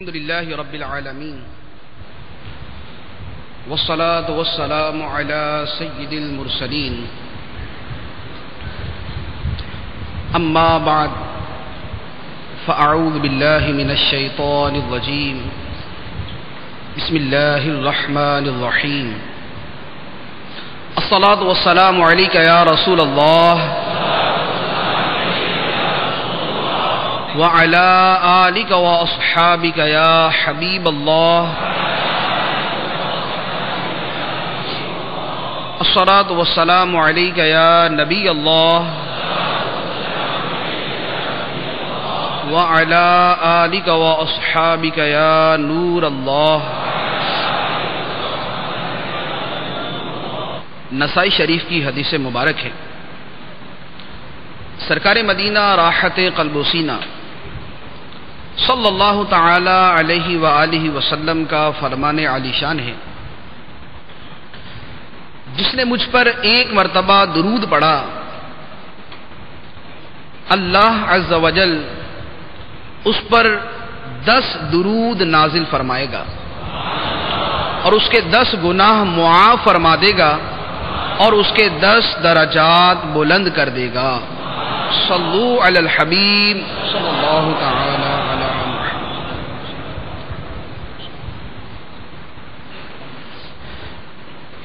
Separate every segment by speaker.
Speaker 1: الحمد لله رب العالمين والصلاة والسلام على سيد المرسلين أما بعد فأعوذ بالله من الشيطان الرجيم بسم الله الرحمن الرحيم الصلاة والسلام عليك يا رسول الله وعلى آلك وأصحابك يا حبيب الله الصلاة والسلام عليك يا نبي الله وعلى آلك وأصحابك يا نور الله. نسائی شریف کی حدیث مبارک ہے، سرکار مدینہ راحت قلب و سینہ صلی اللہ تعالی علیہ وآلہ وسلم کا فرمان عالی شان ہے، جس نے مجھ پر ایک مرتبہ درود پڑھا، اللہ عز و جل اس پر 10 درود نازل فرمائے گا اور اس کے 10 گناہ معاف فرما دے گا اور اس کے 10 درجات بلند کر دے گا. صلو علی الحبیب صلی اللہ تعالی علی محمد.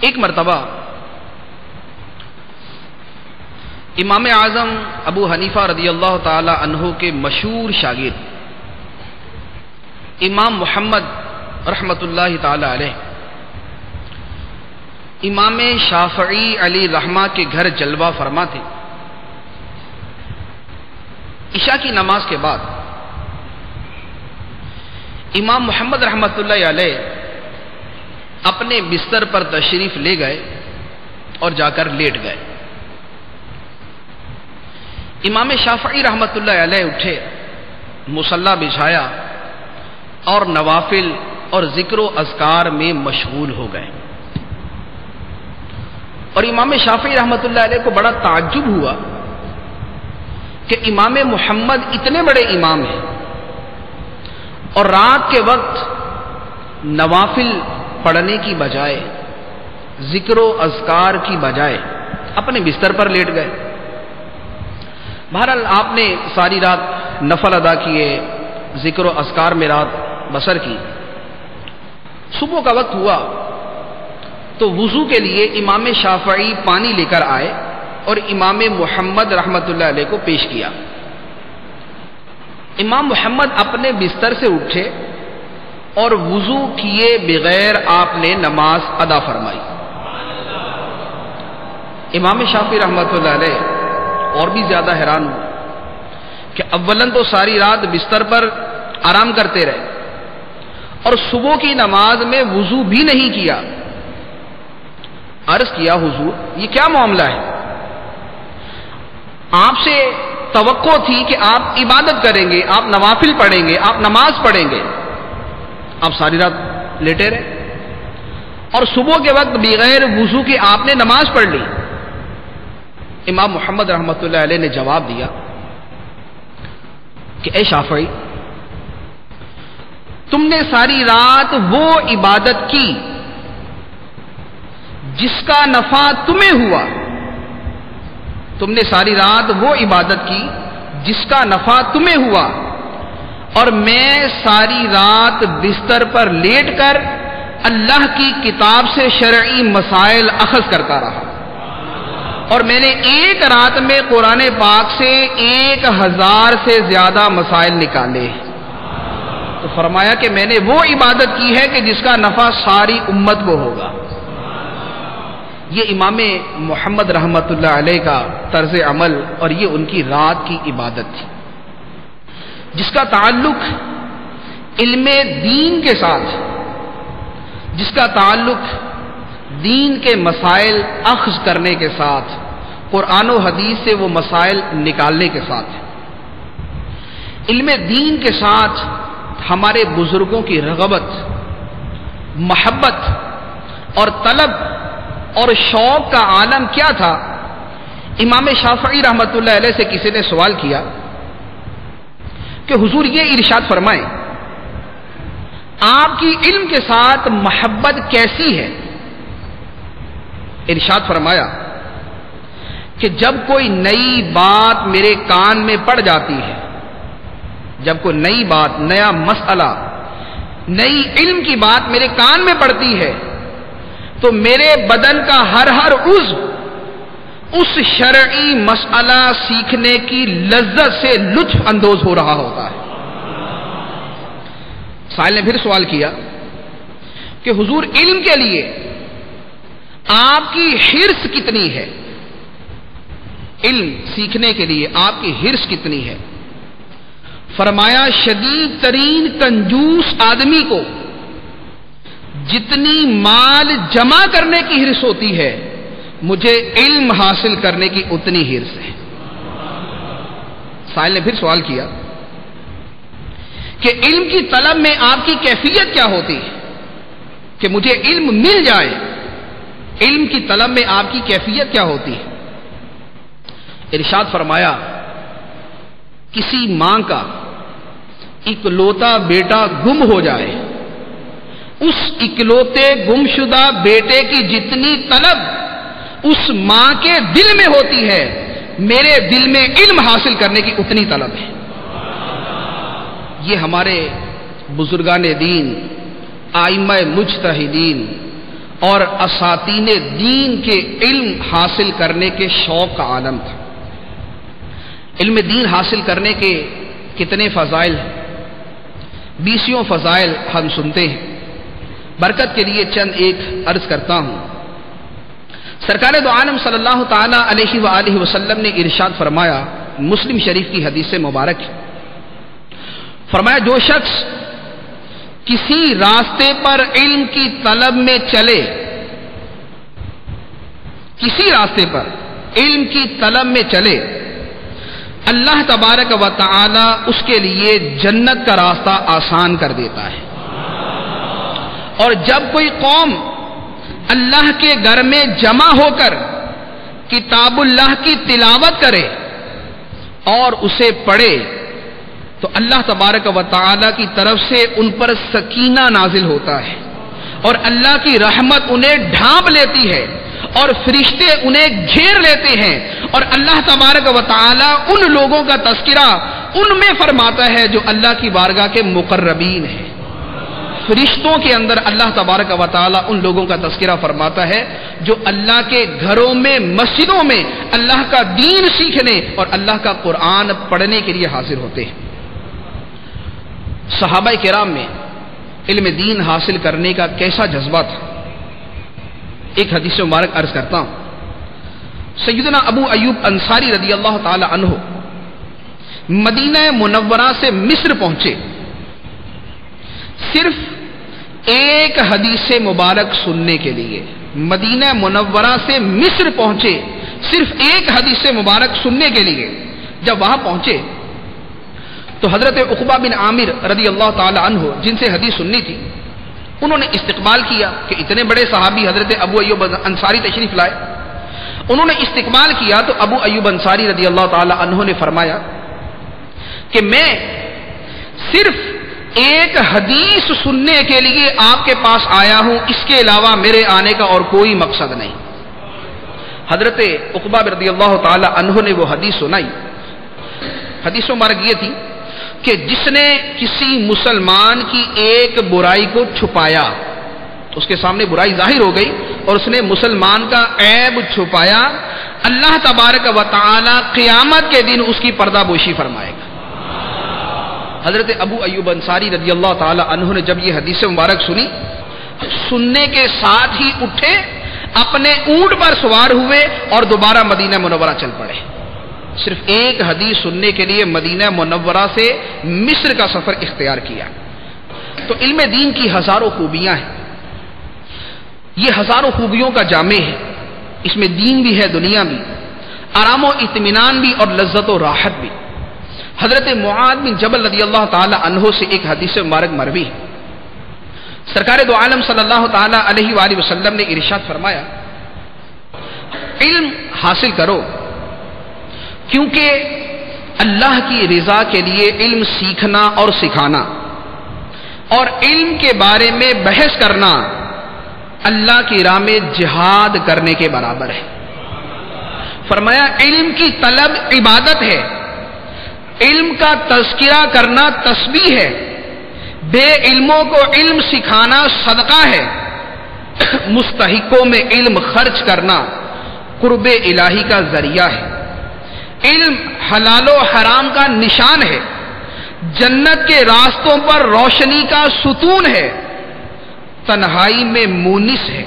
Speaker 1: ایک مرتبہ امام اعظم ابو حنیفہ رضی اللہ تعالی عنہ کے مشہور شاگرد امام محمد رحمۃ اللہ تعالی علیہ امام شافعی علی رحمہ کے گھر جلوہ فرما تھے. عشاء کی نماز کے بعد امام محمد رحمۃ اللہ علیہ اپنے بستر پر تشریف لے گئے اور جا کر لیٹ گئے. امام شافعی رحمۃ اللہ علیہ اٹھے، مصلی بچھایا اور نوافل اور ذکر و اذکار میں مشغول ہو گئے. اور امام شافعی رحمۃ اللہ علیہ کو بڑا تعجب ہوا کہ امام محمد اتنے بڑے امام ہیں اور رات کے وقت نوافل پڑھنے کی بجائے، ذکر و اذکار کی بجائے اپنے بستر پر لیٹ گئے. بہرحال آپ نے ساری رات نفل ادا کیے، ذکر و اذکار میں رات بسر کی. صبح کا وقت ہوا تو وضو کے لیے امام شافعی پانی لے کر آئے اور امام محمد رحمۃ اللہ علیہ کو پیش کیا. امام محمد اپنے بستر سے اٹھے اور وضو کیے بغیر آپ نے نماز ادا فرمائی. امام شافعی رحمۃ اللہ علیہ اور بھی زیادہ حیران ہوئے کہ اولاً تو ساری رات بستر پر آرام کرتے رہے اور صبح کی نماز میں وضو بھی نہیں کیا. عرض کیا، حضور یہ کیا معاملہ ہے؟ آپ سے توقع تھی کہ آپ عبادت کریں گے، آپ نوافل پڑھیں گے، آپ نماز پڑھیں گے، آپ ساری رات لیٹے رہے اور صبح کے وقت بغیر وضو کے آپ نے نماز پڑھ لی. امام محمد رحمۃ اللہ علیہ نے جواب دیا کہ اے شافعی، تم نے ساری رات وہ عبادت کی جس کا نفع تمہیں ہوا. تم نے ساری رات وہ عبادت کی جس کا نفع تمہیں ہوا اور میں ساری رات بستر پر لیٹ کر اللہ کی کتاب سے شرعی مسائل اخذ کرتا رہا اور میں نے ایک رات میں قرآن پاک سے 1000 سے زیادہ مسائل نکالے. تو فرمایا کہ میں نے وہ عبادت کی ہے کہ جس کا نفع ساری امت کو ہوگا. یہ امام محمد رحمۃ اللہ علیہ کا طرز عمل اور یہ ان کی رات کی عبادت تھی، جس کا تعلق علم دین کے ساتھ، جس کا تعلق دین کے مسائل اخذ کرنے کے ساتھ، قرآن و حدیث سے وہ مسائل نکالنے کے ساتھ. علم دین کے ساتھ ہمارے بزرگوں کی رغبت، محبت اور طلب اور شوق کا عالم کیا تھا. امام شافعی رحمۃ اللہ علیہ سے کسی نے سوال کیا کہ حضور یہ ارشاد فرمائیں آپ کی علم کے ساتھ محبت کیسی ہے؟ ارشاد فرمایا کہ جب کوئی نئی بات میرے کان میں پڑ جاتی ہے، جب کوئی نئی بات، نیا مسئلہ، نئی علم کی بات میرے کان میں پڑتی ہے تو میرے بدن کا ہر عضو اس شرعی مسئلہ سیکھنے کی لذت سے لطف اندوز ہو رہا ہوتا ہے۔ سائل نے پھر سوال کیا کہ حضور علم کے لیے آپ کی حرص کتنی ہے؟ علم سیکھنے کے لیے آپ کی حرص کتنی ہے؟ فرمایا شدید ترین کنجوس آدمی کو جتنی مال جمع کرنے کی حرص ہوتی ہے، مجھے علم حاصل کرنے کی اتنی حرص ہے۔ سائل نے پھر سوال کیا کہ علم کی طلب میں آپ کی کیفیت کیا ہوتی ہے کہ مجھے علم مل جائے؟ علم کی طلب میں آپ کی کیفیت کیا ہوتی ہے؟ ارشاد فرمایا کسی ماں کا اکلوتا بیٹا گم ہو جائے، اس اکلوتے گمشدہ بیٹے کی جتنی طلب اس ماں کے دل میں ہوتی ہے، میرے دل میں علم حاصل کرنے کی اتنی طلب ہے۔ یہ ہمارے بزرگان دین، آئمہ مجتہدین اور اساتین دین کے علم حاصل کرنے کے شوق کا عالم تھا۔ علم دین حاصل کرنے کے کتنے فضائل ہیں، 20 فضائل ہم سنتے ہیں۔ برکت کے لیے چند ایک عرض کرتا ہوں۔ سرکار دو عالم صلی اللہ تعالی علیہ وآلہ وسلم نے ارشاد فرمایا، مسلم شریف کی حدیث مبارک ہے، فرمایا جو شخص کسی راستے پر علم کی طلب میں چلے، کسی راستے پر علم کی طلب میں چلے، اللہ تبارک و تعالی اس کے لیے جنت کا راستہ آسان کر دیتا ہے۔ اور جب کوئی قوم اللہ کے گھر میں جمع ہو کر کتاب اللہ کی تلاوت کرے اور اسے پڑھے تو اللہ تبارک و تعالی کی طرف سے ان پر سکینہ نازل ہوتا ہے اور اللہ کی رحمت انہیں ڈھانپ لیتی ہے اور فرشتے انہیں گھیر لیتے ہیں، اور اللہ تبارک و تعالی ان لوگوں کا تذکرہ ان میں فرماتا ہے جو اللہ کی بارگاہ کے مقربین ہیں۔ فرشتوں کے اندر اللہ تبارک و تعالی ان لوگوں کا تذکرہ فرماتا ہے جو اللہ کے گھروں میں، مسجدوں میں اللہ کا دین سیکھنے اور اللہ کا قرآن پڑھنے کے لیے حاضر ہوتے ہیں۔ صحابہ کرام میں علم دین حاصل کرنے کا کیسا جذبہ تھا، ایک حدیث مبارک عرض کرتا ہوں۔ سیدنا ابو ایوب انصاری رضی اللہ تعالی عنہ مدینہ منورہ سے مصر پہنچے، صرف ایک حدیث مبارک سننے کے لیے۔ مدینہ منورہ سے مصر پہنچے صرف ایک حدیث مبارک سننے کے لیے۔ جب وہاں پہنچے تو حضرت عقبہ بن عامر رضی اللہ تعالی عنہ جن سے حدیث سننی تھی، انہوں نے استقبال کیا کہ اتنے بڑے صحابی حضرت ابو ایوب انصاری تشریف لائے۔ انہوں نے استقبال کیا تو ابو ایوب انصاری رضی اللہ تعالی عنہ نے فرمایا کہ میں صرف ایک حدیث سننے کے لیے آپ کے پاس آیا ہوں، اس کے علاوہ میرے آنے کا اور کوئی مقصد نہیں۔ حضرت عقبہ رضی اللہ تعالی عنہ نے وہ حدیث سنائی۔ حدیث مبارک یہ تھی کہ جس نے کسی مسلمان کی ایک برائی کو چھپایا، اس کے سامنے برائی ظاہر ہو گئی اور اس نے مسلمان کا عیب چھپایا، اللہ تبارک و تعالی قیامت کے دن اس کی پردہ پوشی فرمائے گا۔ حضرت ابو ایوب انصاری رضی اللہ تعالی عنہ نے جب یہ حدیث مبارک سنی، سننے کے ساتھ ہی اٹھے، اپنے اونٹ پر سوار ہوئے اور دوبارہ مدینہ منورہ چل پڑے۔ صرف ایک حدیث سننے کے لیے مدینہ منورہ سے مصر کا سفر اختیار کیا۔ تو علم دین کی ہزاروں خوبیاں ہیں، یہ ہزاروں خوبیوں کا جامع ہے، اس میں دین بھی ہے، دنیا بھی، آرام و اطمینان بھی اور لذت و راحت بھی۔ حضرت معاذ بن جبل رضی اللہ تعالی عنہ سے ایک حدیث مبارک مروی ہے۔ سرکار دو عالم صلی اللہ تعالی علیہ وآلہ وسلم نے ارشاد فرمایا، علم حاصل کرو کیونکہ اللہ کی رضا کے لیے علم سیکھنا اور سکھانا اور علم کے بارے میں بحث کرنا اللہ کی راہ میں جہاد کرنے کے برابر ہے۔ فرمایا علم کی طلب عبادت ہے، علم کا تذکرہ کرنا تسبیح ہے، بے علموں کو علم سکھانا صدقہ ہے، مستحقوں میں علم خرچ کرنا قرب الہی کا ذریعہ ہے۔ علم حلال و حرام کا نشان ہے، جنت کے راستوں پر روشنی کا ستون ہے، تنہائی میں مونس ہے،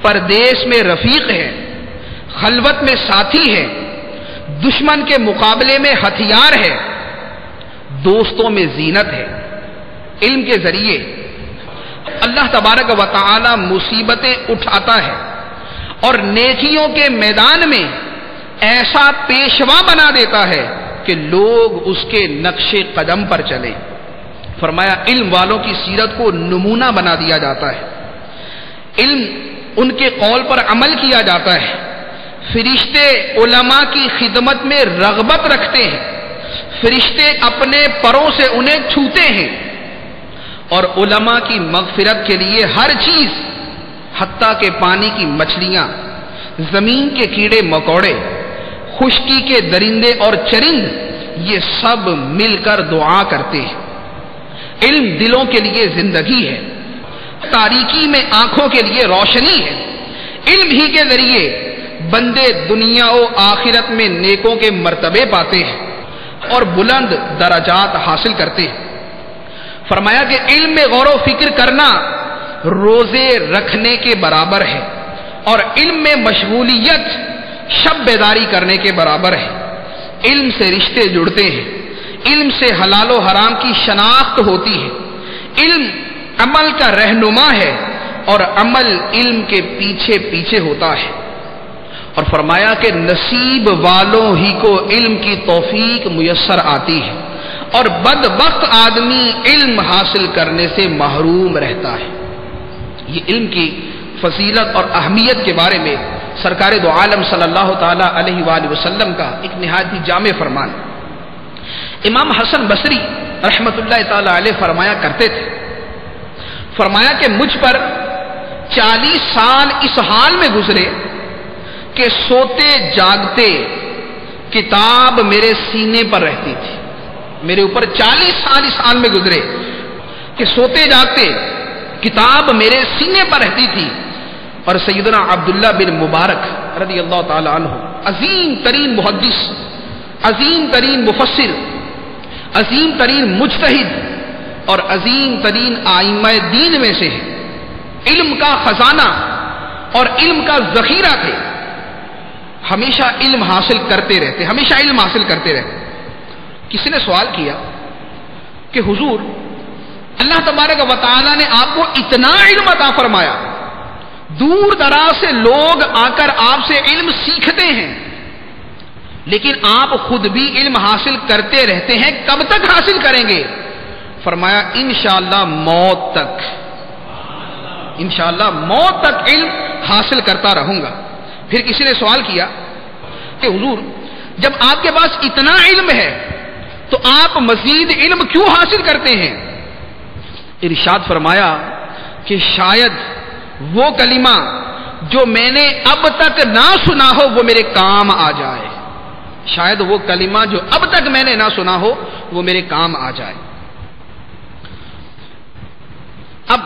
Speaker 1: پردیس میں رفیق ہے، خلوت میں ساتھی ہے، دشمن کے مقابلے میں ہتھیار ہے، دوستوں میں زینت ہے۔ علم کے ذریعے اللہ تبارک و تعالی مصیبتیں اٹھاتا ہے اور نیکیوں کے میدان میں ایسا پیشوا بنا دیتا ہے کہ لوگ اس کے نقش قدم پر چلیں۔ فرمایا علم والوں کی سیرت کو نمونہ بنا دیا جاتا ہے، علم ان کے قول پر عمل کیا جاتا ہے، فرشتے علماء کی خدمت میں رغبت رکھتے ہیں، فرشتے اپنے پروں سے انہیں چھوتے ہیں، اور علماء کی مغفرت کے لیے ہر چیز حتیٰ کہ پانی کی مچھلیاں، زمین کے کیڑے مکوڑے، خشکی کے درندے اور چرند، یہ سب مل کر دعا کرتے ہیں۔ علم دلوں کے لیے زندگی ہے، تاریکی میں آنکھوں کے لیے روشنی ہے۔ علم ہی کے ذریعے بندے دنیا و آخرت میں نیکوں کے مرتبے پاتے ہیں اور بلند درجات حاصل کرتے ہیں۔ فرمایا کہ علم میں غور و فکر کرنا روزے رکھنے کے برابر ہے، اور علم میں مشغولیت شب بیداری کرنے کے برابر ہے۔ علم سے رشتے جڑتے ہیں، علم سے حلال و حرام کی شناخت ہوتی ہے، علم عمل کا رہنما ہے اور عمل علم کے پیچھے پیچھے ہوتا ہے۔ اور فرمایا کہ نصیب والوں ہی کو علم کی توفیق میسر آتی ہے، اور بدبخت آدمی علم حاصل کرنے سے محروم رہتا ہے۔ یہ علم کی فضیلت اور اہمیت کے بارے میں سرکار دو عالم صلی اللہ تعالی علیہ وآلہ وسلم کا ایک نہایت ہی جامع فرمان۔ امام حسن بصری رحمت اللہ تعالی علیہ فرمایا کرتے تھے، فرمایا کہ مجھ پر 40 سال اس حال میں گزرے کہ سوتے جاگتے کتاب میرے سینے پر رہتی تھی۔ میرے اوپر 40 سال اس حال میں گزرے کہ سوتے جاگتے کتاب میرے سینے پر رہتی تھی، اور سیدنا عبداللہ بن مبارک رضی اللہ تعالی عنہ عظیم ترین محدث، عظیم ترین مفسر، عظیم ترین مجتہد اور عظیم ترین آئمہ دین میں سے ہے، علم کا خزانہ اور علم کا ذخیرہ تھے، ہمیشہ علم حاصل کرتے رہتے، ہمیشہ علم حاصل کرتے رہتے۔ کسی نے سوال کیا کہ حضور اللہ تبارک و تعالی نے آپ کو اتنا علم عطا فرمایا، دور دراز سے لوگ آ کر آپ سے علم سیکھتے ہیں، لیکن آپ خود بھی علم حاصل کرتے رہتے ہیں، کب تک حاصل کریں گے؟ فرمایا انشاءاللہ موت تک، انشاءاللہ موت تک علم حاصل کرتا رہوں گا۔ پھر کسی نے سوال کیا کہ حضور جب آپ کے پاس اتنا علم ہے تو آپ مزید علم کیوں حاصل کرتے ہیں؟ ارشاد فرمایا کہ شاید وہ کلمہ جو میں نے اب تک نہ سنا ہو وہ میرے کام آ جائے، شاید وہ کلمہ جو اب تک میں نے نہ سنا ہو وہ میرے کام آ جائے۔ اب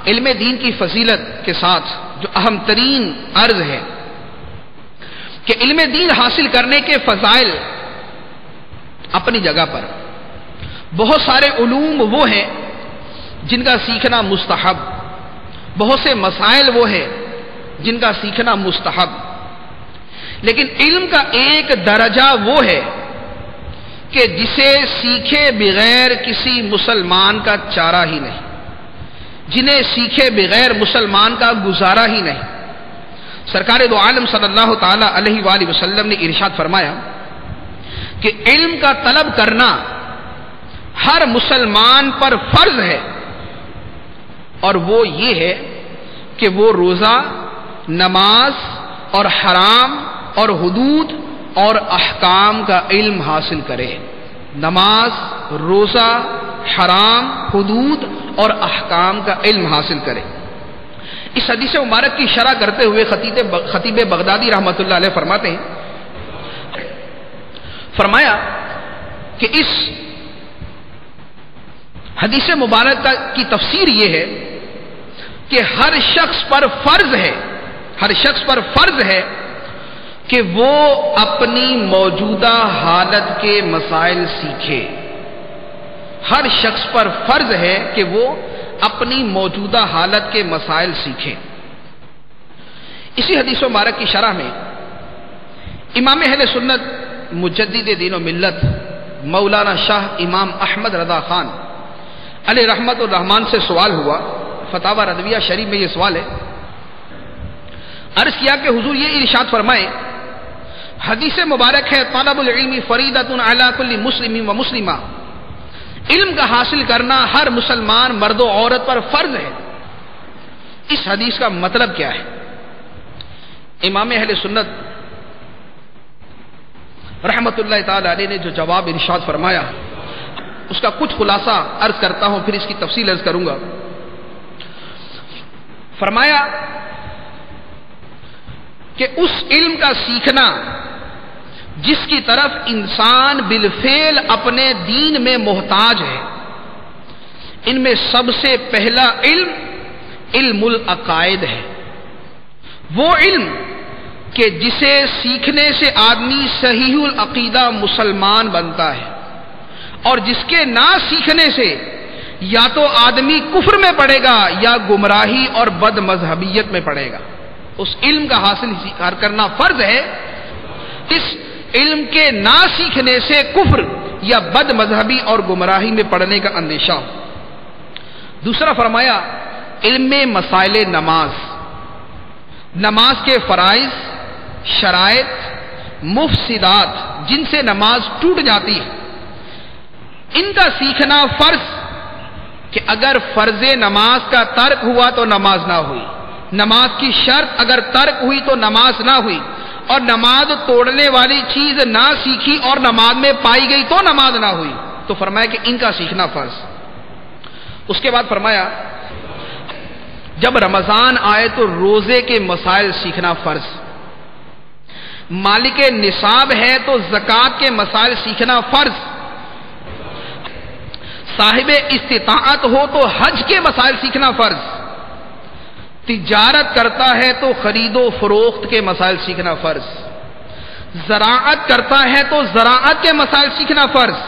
Speaker 1: علم دین کی فضیلت کے ساتھ جو اہم ترین عرض ہے کہ علم دین حاصل کرنے کے فضائل اپنی جگہ پر، بہت سارے علوم وہ ہیں جن کا سیکھنا مستحب، بہت سے مسائل وہ ہیں جن کا سیکھنا مستحب، لیکن علم کا ایک درجہ وہ ہے کہ جسے سیکھے بغیر کسی مسلمان کا چارہ ہی نہیں، جنہیں سیکھے بغیر مسلمان کا گزارا ہی نہیں۔ سرکار دو عالم صلی اللہ تعالی علیہ وآلہ وسلم نے ارشاد فرمایا کہ علم کا طلب کرنا ہر مسلمان پر فرض ہے، اور وہ یہ ہے کہ وہ روزہ، نماز اور حرام اور حدود اور احکام کا علم حاصل کرے۔ نماز، روزہ، حرام، حدود اور احکام کا علم حاصل کرے۔ اس حدیث مبارک کی شرح کرتے ہوئے خطیب بغدادی رحمۃ اللہ علیہ فرماتے ہیں، فرمایا کہ اس حدیث مبارک کی تفسیر یہ ہے کہ ہر شخص پر فرض ہے کہ وہ اپنی موجودہ حالت کے مسائل سیکھے۔ ہر شخص پر فرض ہے کہ وہ اپنی موجودہ حالت کے مسائل سیکھے۔ اسی حدیث مبارک کی شرح میں امام اہل سنت مجدد دین و ملت مولانا شاہ امام احمد رضا خان علیہ رحمت الرحمان سے سوال ہوا، فتاوی رضویہ شریف میں یہ سوال ہے، عرض کیا کہ حضور یہ ارشاد فرمائے، حدیث مبارک ہے طلب العلم فریضۃ علی کل مسلم و مسلمہ، علم کا حاصل کرنا ہر مسلمان مرد و عورت پر فرض ہے۔ اس حدیث کا مطلب کیا ہے؟ امام اہل سنت رحمت اللہ تعالی علیہ نے جو جواب ارشاد فرمایا اس کا کچھ خلاصہ عرض کرتا ہوں، پھر اس کی تفصیل عرض کروں گا۔ فرمایا کہ اس علم کا سیکھنا جس کی طرف انسان بالفعل اپنے دین میں محتاج ہے، ان میں سب سے پہلا علم العقائد ہے۔ وہ علم کہ جسے سیکھنے سے آدمی صحیح العقیدہ مسلمان بنتا ہے، اور جس کے نہ سیکھنے سے یا تو آدمی کفر میں پڑے گا یا گمراہی اور بد مذہبیت میں پڑے گا۔ اس علم کا حاصل کرنا فرض ہے۔ اس علم کے نہ سیکھنے سے کفر یا بد مذہبی اور گمراہی میں پڑنے کا اندیشہ ہو۔ دوسرا فرمایا علم مسائل نماز کے فرائض، شرائط، مفسدات جن سے نماز ٹوٹ جاتی ہے، ان کا سیکھنا فرض، کہ اگر فرض نماز کا ترک ہوا تو نماز نہ ہوئی، نماز کی شرط اگر ترک ہوئی تو نماز نہ ہوئی، اور نماز توڑنے والی چیز نہ سیکھی اور نماز میں پائی گئی تو نماز نہ ہوئی، تو فرمایا کہ ان کا سیکھنا فرض۔ اس کے بعد فرمایا جب رمضان آئے تو روزے کے مسائل سیکھنا فرض، مالک نصاب ہے تو زکوٰۃ کے مسائل سیکھنا فرض، صاحب استطاعت ہو تو حج کے مسائل سیکھنا فرض، تجارت کرتا ہے تو خرید و فروخت کے مسائل سیکھنا فرض، زراعت کرتا ہے تو زراعت کے مسائل سیکھنا فرض،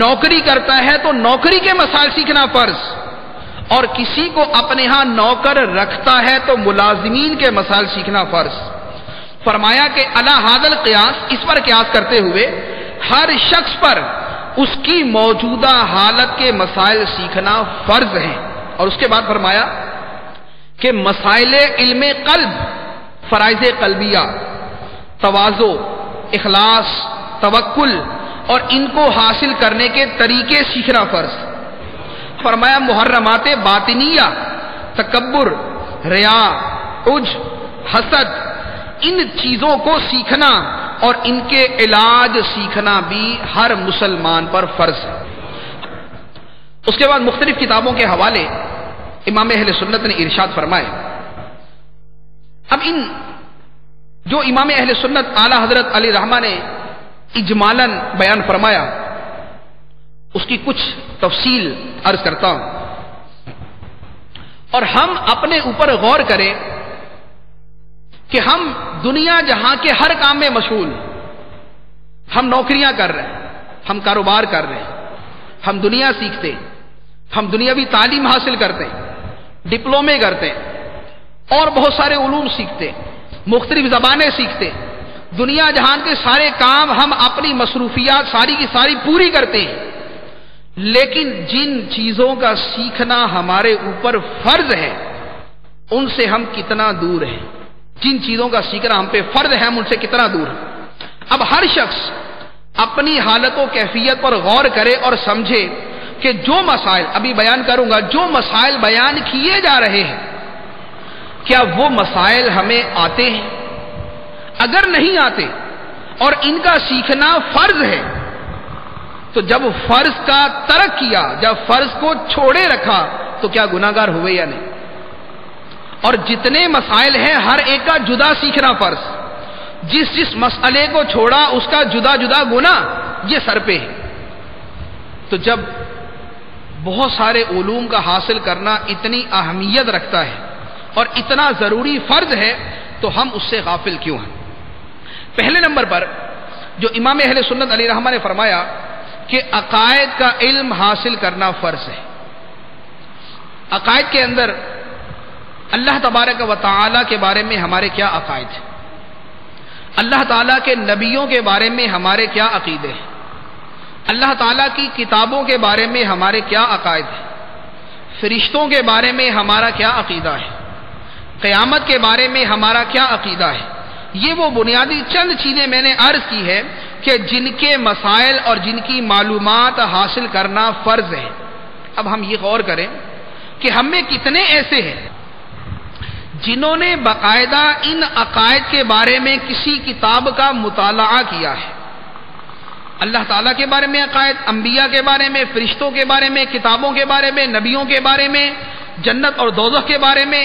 Speaker 1: نوکری کرتا ہے تو نوکری کے مسائل سیکھنا فرض، اور کسی کو اپنے ہاں نوکر رکھتا ہے تو ملازمین کے مسائل سیکھنا فرض۔ فرمایا کہ علی ھذا القیاس، اس پر قیاس کرتے ہوئے ہر شخص پر اس کی موجودہ حالت کے مسائل سیکھنا فرض ہے۔ اور اس کے بعد فرمایا کہ مسائل علم قلب، فرائض قلبیہ، تواضع، اخلاص، توکل اور ان کو حاصل کرنے کے طریقے سیکھنا فرض۔ فرمایا محرمات باطنیہ، تکبر، ریا، عجب، حسد، ان چیزوں کو سیکھنا اور ان کے علاج سیکھنا بھی ہر مسلمان پر فرض ہے۔ اس کے بعد مختلف کتابوں کے حوالے امام اہل سنت نے ارشاد فرمائے۔ اب ان جو امام اہل سنت اعلی حضرت علی رحمہ نے اجمالاً بیان فرمایا، اس کی کچھ تفصیل عرض کرتا ہوں، اور ہم اپنے اوپر غور کریں کہ ہم دنیا جہاں کے ہر کام میں مشغول، ہم نوکریاں کر رہے ہیں، ہم کاروبار کر رہے ہیں، ہم دنیا سیکھتے ہیں، ہم دنیاوی تعلیم حاصل کرتے ہیں، ڈپلومے کرتے ہیں، اور بہت سارے علوم سیکھتے ہیں، مختلف زبانیں سیکھتے ہیں، دنیا جہان کے سارے کام ہم اپنی مصروفیات ساری کی ساری پوری کرتے ہیں، لیکن جن چیزوں کا سیکھنا ہمارے اوپر فرض ہے ان سے ہم کتنا دور ہیں، جن چیزوں کا سیکھنا ہم پہ فرض ہے ہم ان سے کتنا دور ہیں۔ اب ہر شخص اپنی حالت و کیفیت پر غور کرے اور سمجھے کہ جو مسائل ابھی بیان کروں گا، جو مسائل بیان کیے جا رہے ہیں، کیا وہ مسائل ہمیں آتے ہیں؟ اگر نہیں آتے اور ان کا سیکھنا فرض ہے تو جب فرض کا ترک کیا، جب فرض کو چھوڑے رکھا تو کیا گناہگار ہوئے یا نہیں؟ اور جتنے مسائل ہیں ہر ایک کا جدا سیکھنا فرض، جس مسئلے کو چھوڑا اس کا جدا جدا گناہ، یہ سر پہ ہے۔ تو جب بہت سارے علوم کا حاصل کرنا اتنی اہمیت رکھتا ہے اور اتنا ضروری فرض ہے تو ہم اس سے غافل کیوں ہیں؟ پہلے نمبر پر جو امام اہل سنت علیہ رحمہ نے فرمایا کہ عقائد کا علم حاصل کرنا فرض ہے۔ عقائد کے اندر اللہ تبارک و تعالی کے بارے میں ہمارے کیا عقائد ہیں، اللہ تعالیٰ کے نبیوں کے بارے میں ہمارے کیا عقیدے ہیں، اللہ تعالیٰ کی کتابوں کے بارے میں ہمارے کیا عقائد ہیں، فرشتوں کے بارے میں ہمارا کیا عقیدہ ہے، قیامت کے بارے میں ہمارا کیا عقیدہ ہے۔ یہ وہ بنیادی چند چیزیں میں نے عرض کی ہے کہ جن کے مسائل اور جن کی معلومات حاصل کرنا فرض ہے۔ اب ہم یہ غور کریں کہ ہم میں کتنے ایسے ہیں جنہوں نے باقاعدہ ان عقائد کے بارے میں کسی کتاب کا مطالعہ کیا ہے۔ اللہ تعالیٰ کے بارے میں عقائد، انبیاء کے بارے میں، فرشتوں کے بارے میں، کتابوں کے بارے میں، نبیوں کے بارے میں، جنت اور دوزخ کے بارے میں،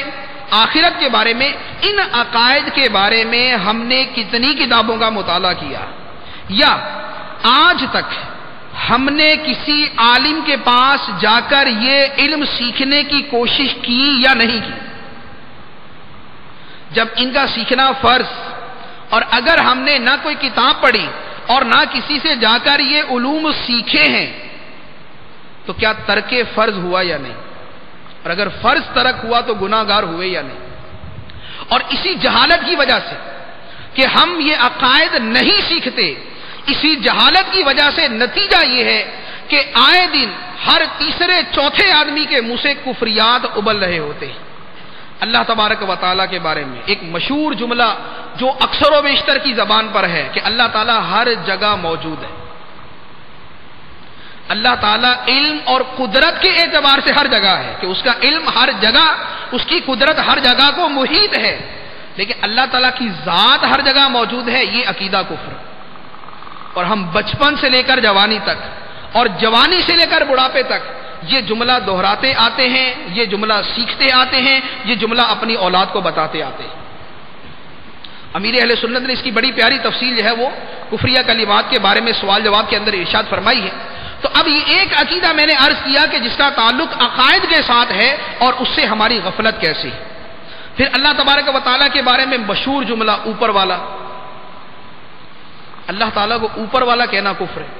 Speaker 1: آخرت کے بارے میں، ان عقائد کے بارے میں ہم نے کتنی کتابوں کا مطالعہ کیا، یا آج تک ہم نے کسی عالم کے پاس جا کر یہ علم سیکھنے کی کوشش کی یا نہیں کی؟ جب ان کا سیکھنا فرض، اور اگر ہم نے نہ کوئی کتاب پڑھی اور نہ کسی سے جا کر یہ علوم سیکھے ہیں تو کیا ترک فرض ہوا یا نہیں؟ اور اگر فرض ترک ہوا تو گناہگار ہوئے یا نہیں؟ اور اسی جہالت کی وجہ سے کہ ہم یہ عقائد نہیں سیکھتے، اسی جہالت کی وجہ سے نتیجہ یہ ہے کہ آئے دن ہر تیسرے چوتھے آدمی کے منہ سے کفریات ابل رہے ہوتے ہیں۔ اللہ تبارک و تعالیٰ کے بارے میں ایک مشہور جملہ جو اکثر و بیشتر کی زبان پر ہے کہ اللہ تعالیٰ ہر جگہ موجود ہے۔ اللہ تعالیٰ علم اور قدرت کے اعتبار سے ہر جگہ ہے، کہ اس کا علم ہر جگہ، اس کی قدرت ہر جگہ کو محیط ہے، لیکن اللہ تعالیٰ کی ذات ہر جگہ موجود ہے، یہ عقیدہ کفر۔ اور ہم بچپن سے لے کر جوانی تک اور جوانی سے لے کر بڑھاپے تک یہ جملہ دہراتے آتے ہیں، یہ جملہ سیکھتے آتے ہیں، یہ جملہ اپنی اولاد کو بتاتے آتے ہیں۔ امیر اہل سنت نے اس کی بڑی پیاری تفصیل جو ہے وہ کفریہ کلمات کے بارے میں سوال جواب کے اندر ارشاد فرمائی ہے۔ تو اب یہ ایک عقیدہ میں نے عرض کیا کہ جس کا تعلق عقائد کے ساتھ ہے اور اس سے ہماری غفلت کیسی ہے۔ پھر اللہ تبارک و تعالیٰ کے بارے میں مشہور جملہ اوپر والا، اللہ تعالیٰ کو اوپر والا کہنا کفر ہے۔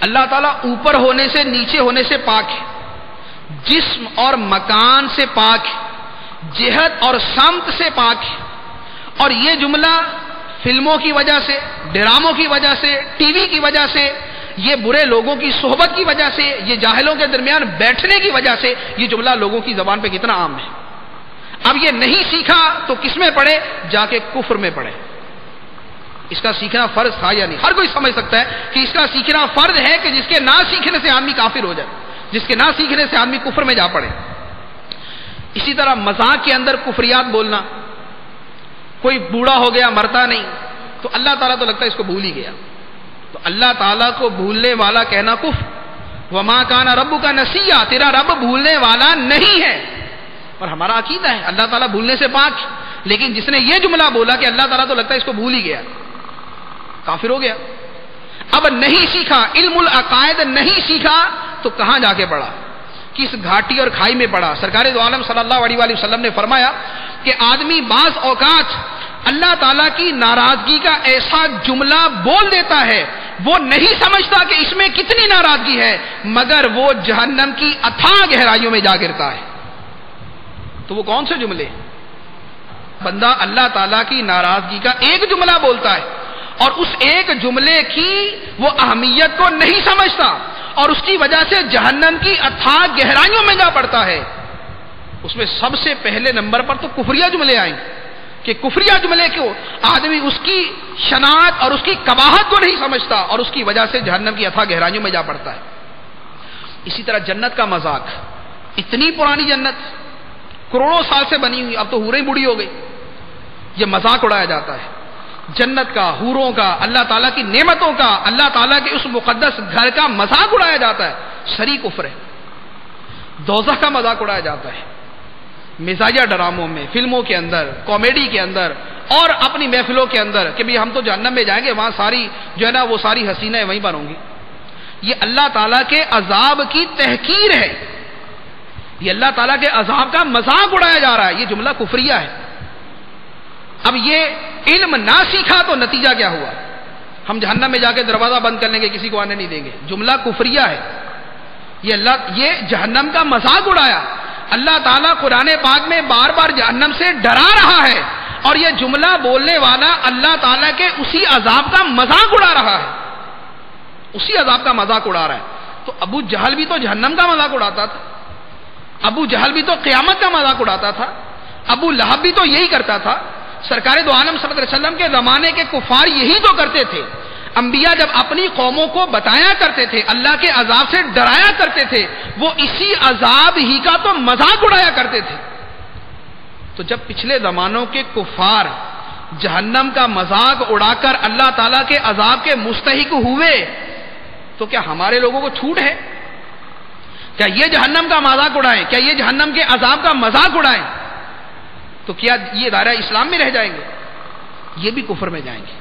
Speaker 1: اللہ تعالیٰ اوپر ہونے سے، نیچے ہونے سے پاک ہے، جسم اور مکان سے پاک ہے، جہت اور سمت سے پاک ہے۔ اور یہ جملہ فلموں کی وجہ سے، ڈراموں کی وجہ سے، ٹی وی کی وجہ سے، یہ برے لوگوں کی صحبت کی وجہ سے، یہ جاہلوں کے درمیان بیٹھنے کی وجہ سے یہ جملہ لوگوں کی زبان پہ کتنا عام ہے۔ اب یہ نہیں سیکھا تو کس میں پڑھے؟ جا کے کفر میں پڑھے۔ اس کا سیکھنا فرض تھا یا نہیں؟ ہر کوئی سمجھ سکتا ہے کہ اس کا سیکھنا فرض ہے کہ جس کے نہ سیکھنے سے آدمی کافر ہو جائے، جس کے نہ سیکھنے سے آدمی کفر میں جا پڑے۔ اسی طرح مذاق کے اندر کفریات بولنا، کوئی بوڑھا ہو گیا مرتا نہیں تو اللہ تعالیٰ تو لگتا ہے اس کو بھول ہی گیا، تو اللہ تعالیٰ کو بھولنے والا کہنا کفر۔ وما کان ربک نسیا، تیرا رب بھولنے والا نہیں ہے۔ اور ہمارا عقیدہ ہے اللہ تعالیٰ بھولنے سے پاک، لیکن جس نے یہ جملہ بولا کہ اللہ تعالیٰ تو لگتا ہے اس کو بھول ہی گیا، کافر ہو گیا۔ اب نہیں سیکھا، علم العقائد نہیں سیکھا تو کہاں جا کے پڑھا؟ کس گھاٹی اور کھائی میں پڑھا؟ سرکار دو عالم صلی اللہ علیہ وآلہ وسلم نے فرمایا کہ آدمی بعض اوقات اللہ تعالیٰ کی ناراضگی کا ایسا جملہ بول دیتا ہے، وہ نہیں سمجھتا کہ اس میں کتنی ناراضگی ہے، مگر وہ جہنم کی اتھاہ گہرائیوں میں جا گرتا ہے۔ تو وہ کون سے جملے؟ بندہ اللہ تعالیٰ کی ناراضگی کا ایک جملہ بولتا ہے اور اس ایک جملے کی وہ اہمیت کو نہیں سمجھتا اور اس کی وجہ سے جہنم کی اتھاہ گہرائیوں میں جا پڑتا ہے، اس میں سب سے پہلے نمبر پر تو کفریہ جملے آئیں گے کہ کفریہ جملے کیوں آدمی اس کی شناعت اور اس کی قباحت کو نہیں سمجھتا اور اس کی وجہ سے جہنم کی اتھاہ گہرائیوں میں جا پڑتا ہے۔ اسی طرح جنت کا مذاق، اتنی پرانی جنت کروڑوں سال سے بنی ہوئی، اب تو حوریں بوڑھی ہو گئی، یہ مذاق اڑایا جاتا ہے جنت کا، حوروں کا، اللہ تعالیٰ کی نعمتوں کا، اللہ تعالیٰ کے اس مقدس گھر کا مذاق اڑایا جاتا ہے، شری کفر ہے۔ دوزخ کا مذاق اڑایا جاتا ہے مزاحیہ ڈراموں میں، فلموں کے اندر، کامیڈی کے اندر اور اپنی محفلوں کے اندر کہ بھی ہم تو جہنم میں جائیں گے، وہاں ساری جو ہے نا وہ ساری حسینیں وہیں پر ہوں گی۔ یہ اللہ تعالیٰ کے عذاب کی تحقیر ہے، یہ اللہ تعالیٰ کے عذاب کا مذاق اڑایا جا رہا ہے، یہ جملہ کفریہ ہے۔ اب یہ علم نہ سیکھا تو نتیجہ کیا ہوا؟ ہم جہنم میں جا کے دروازہ بند کر لیں گے، کسی کو آنے نہیں دیں گے، جملہ کفریہ ہے۔ یہ جہنم کا مذاق اڑایا۔ اللہ تعالیٰ قرآن پاک میں بار بار جہنم سے ڈرا رہا ہے، اور یہ جملہ بولنے والا اللہ تعالیٰ کے اسی عذاب کا مذاق اڑا رہا ہے، اسی عذاب کا مذاق اڑا رہا ہے۔ تو ابو جہل بھی تو جہنم کا مذاق اڑاتا تھا، ابو جہل بھی تو قیامت کا مذاق اڑاتا تھا، ابو لہب بھی تو یہی کرتا تھا۔ سرکار دو عالم صلی اللہ علیہ وسلم کے زمانے کے کفار یہی تو کرتے تھے۔ انبیاء جب اپنی قوموں کو بتایا کرتے تھے، اللہ کے عذاب سے ڈرایا کرتے تھے، وہ اسی عذاب ہی کا تو مذاق اڑایا کرتے تھے۔ تو جب پچھلے زمانوں کے کفار جہنم کا مذاق اڑا کر اللہ تعالیٰ کے عذاب کے مستحق ہوئے، تو کیا ہمارے لوگوں کو چھوٹ ہے؟ کیا یہ جہنم کا مذاق اڑائیں؟ کیا یہ جہنم کے عذاب کا مذاق اڑائیں؟ تو کیا یہ دائرہ اسلام میں رہ جائیں گے؟ یہ بھی کفر میں جائیں گے۔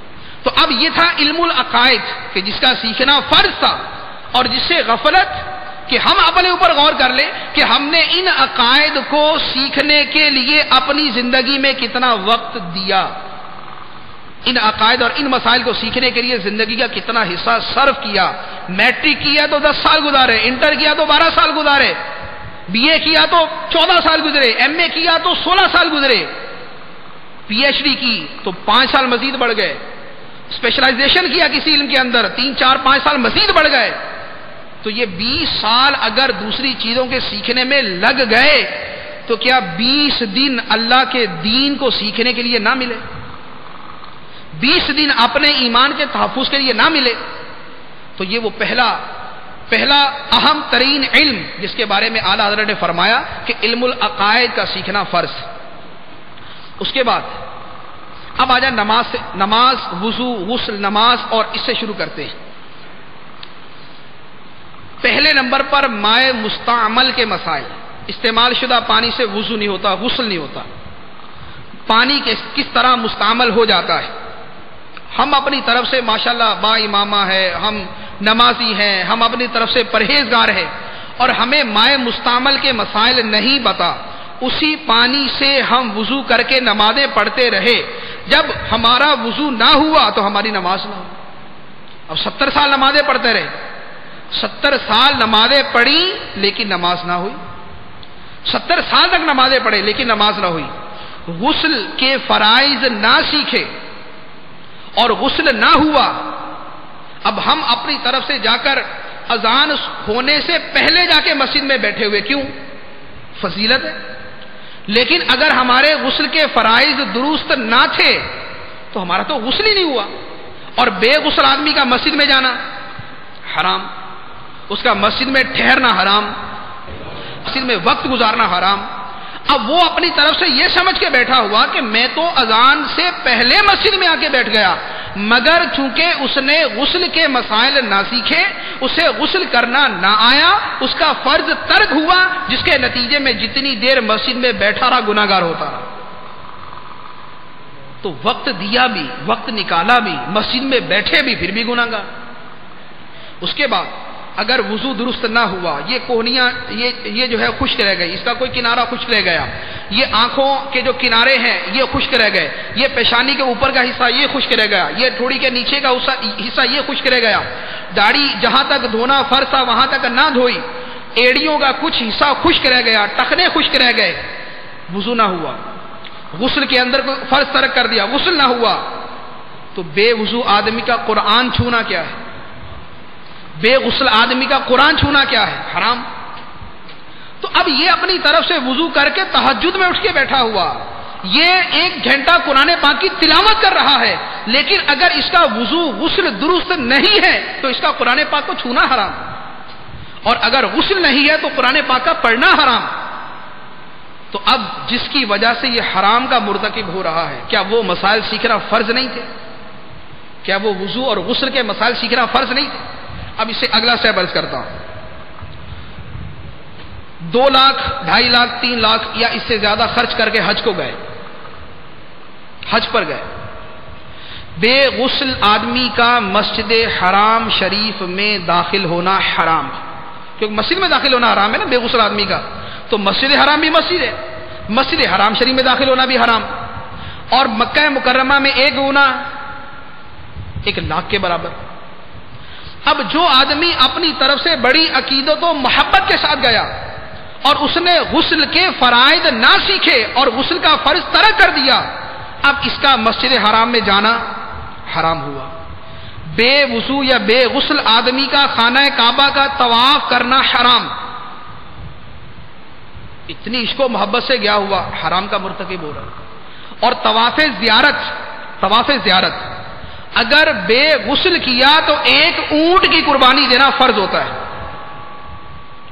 Speaker 1: تو اب یہ تھا علم العقائد کہ جس کا سیکھنا فرض تھا، اور جس سے غفلت کہ ہم اپنے اوپر غور کر لیں کہ ہم نے ان عقائد کو سیکھنے کے لیے اپنی زندگی میں کتنا وقت دیا، ان عقائد اور ان مسائل کو سیکھنے کے لیے زندگی کا کتنا حصہ صرف کیا۔ میٹرک کیا تو 10 سال گزارے، انٹر کیا تو 12 سال گزارے، بی اے کیا تو 14 سال گزرے، ایم اے کیا تو 16 سال گزرے، پی ایچ ڈی کی تو 5 سال مزید بڑھ گئے، اسپیشلائزیشن کیا کسی علم کے اندر 3 4 5 سال مزید بڑھ گئے۔ تو یہ 20 سال اگر دوسری چیزوں کے سیکھنے میں لگ گئے تو کیا 20 دن اللہ کے دین کو سیکھنے کے لیے نہ ملے؟ 20 دن اپنے ایمان کے تحفظ کے لیے نہ ملے؟ تو یہ وہ پہلا اہم ترین علم جس کے بارے میں اعلیٰ حضرت نے فرمایا کہ علم العقائد کا سیکھنا فرض۔ اس کے بعد اب آ جائے نماز، وضو، غسل، نماز، اور اس سے شروع کرتے ہیں۔ پہلے نمبر پر مائع مستعمل کے مسائل۔ استعمال شدہ پانی سے وضو نہیں ہوتا، غسل نہیں ہوتا۔ پانی کس طرح مستعمل ہو جاتا ہے؟ ہم اپنی طرف سے ماشاءاللہ با امامہ ہے، ہم نمازی ہیں، ہم اپنی طرف سے پرہیزگار ہیں، اور ہمیں مائع مستعمل کے مسائل نہیں پتا، اسی پانی سے ہم وضو کر کے نمازیں پڑھتے رہے، جب ہمارا وضو نہ ہوا تو ہماری نماز نہ ہو۔ اب 70 سال نمازیں پڑھتے رہے، 70 سال نمازیں پڑھی لیکن نماز نہ ہوئی، 70 سال تک نمازیں پڑھے لیکن نماز نہ ہوئی، غسل کے فرائض نہ سیکھے اور غسل نہ ہوا، اب ہم اپنی طرف سے جا کر اذان ہونے سے پہلے جا کے مسجد میں بیٹھے ہوئے، کیوں؟ فضیلت ہے۔ لیکن اگر ہمارے غسل کے فرائض درست نہ تھے تو ہمارا تو غسل ہی نہیں ہوا، اور بے غسل آدمی کا مسجد میں جانا حرام، اس کا مسجد میں ٹھہرنا حرام، مسجد میں وقت گزارنا حرام۔ اب وہ اپنی طرف سے یہ سمجھ کے بیٹھا ہوا کہ میں تو اذان سے پہلے مسجد میں آ کے بیٹھ گیا، مگر چونکہ اس نے غسل کے مسائل نہ سیکھے، اسے غسل کرنا نہ آیا، اس کا فرض ترک ہوا، جس کے نتیجے میں جتنی دیر مسجد میں بیٹھا رہا گناہگار ہوتا رہا۔ تو وقت دیا بھی، وقت نکالا بھی، مسجد میں بیٹھے بھی، پھر بھی گناہگار۔ اس کے بعد اگر وضو درست نہ ہوا، یہ کوہنیاں یہ جو ہے خشک رہ گئی، اس کا کوئی کنارہ خشک رہ گیا، یہ آنکھوں کے جو کنارے ہیں یہ خشک رہ گئے، یہ پیشانی کے اوپر کا حصہ یہ خشک رہ گیا، یہ ٹھوڑی کے نیچے کا حصہ یہ خشک رہ گیا، داڑھی جہاں تک دھونا فرض تھا وہاں تک نہ دھوئی، ایڑیوں کا کچھ حصہ خشک رہ گیا، ٹخنے خشک رہ گئے، وضو نہ ہوا، غسل کے اندر فرض ترک کر دیا، غسل نہ ہوا، تو بے وضو آدمی کا قرآن چھونا کیا ہے؟ بے غسل آدمی کا قرآن چھونا کیا ہے؟ حرام۔ تو اب یہ اپنی طرف سے وضو کر کے تہجد میں اٹھ کے بیٹھا ہوا، یہ 1 گھنٹہ قرآن پاک کی تلاوت کر رہا ہے، لیکن اگر اس کا وضو غسل درست نہیں ہے تو اس کا قرآن پاک کو چھونا حرام، اور اگر غسل نہیں ہے تو قرآن پاک کا پڑھنا حرام۔ تو اب جس کی وجہ سے یہ حرام کا مرتکب ہو رہا ہے، کیا وہ مسائل سیکھنا فرض نہیں تھے؟ کیا وہ وضو اور غسل کے مسائل سیکھنا فرض نہیں تھے؟ اب اس سے اگلا سٹیپ عرض کرتا ہوں. 2 لاکھ 2.5 لاکھ 3 لاکھ یا اس سے زیادہ خرچ کر کے حج کو گئے، حج پر گئے. بے غسل آدمی کا مسجد حرام شریف میں داخل ہونا حرام، کیونکہ مسجد میں داخل ہونا حرام ہے نا بے غسل آدمی کا، تو مسجد حرام بھی مسجد ہے، مسجد حرام شریف میں داخل ہونا بھی حرام. اور مکہ مکرمہ میں 1 گنا 1 لاکھ کے برابر. اب جو آدمی اپنی طرف سے بڑی عقیدت و محبت کے ساتھ گیا اور اس نے غسل کے فرائض نہ سیکھے اور غسل کا فرض ترک کر دیا، اب اس کا مسجد حرام میں جانا حرام ہوا. بے وضو یا بے غسل آدمی کا خانہ کعبہ کا طواف کرنا حرام. اتنی عشق و محبت سے گیا ہوا، حرام کا مرتکب ہو رہا. اور طواف زیارت اگر بے غسل کیا تو 1 اونٹ کی قربانی دینا فرض ہوتا ہے.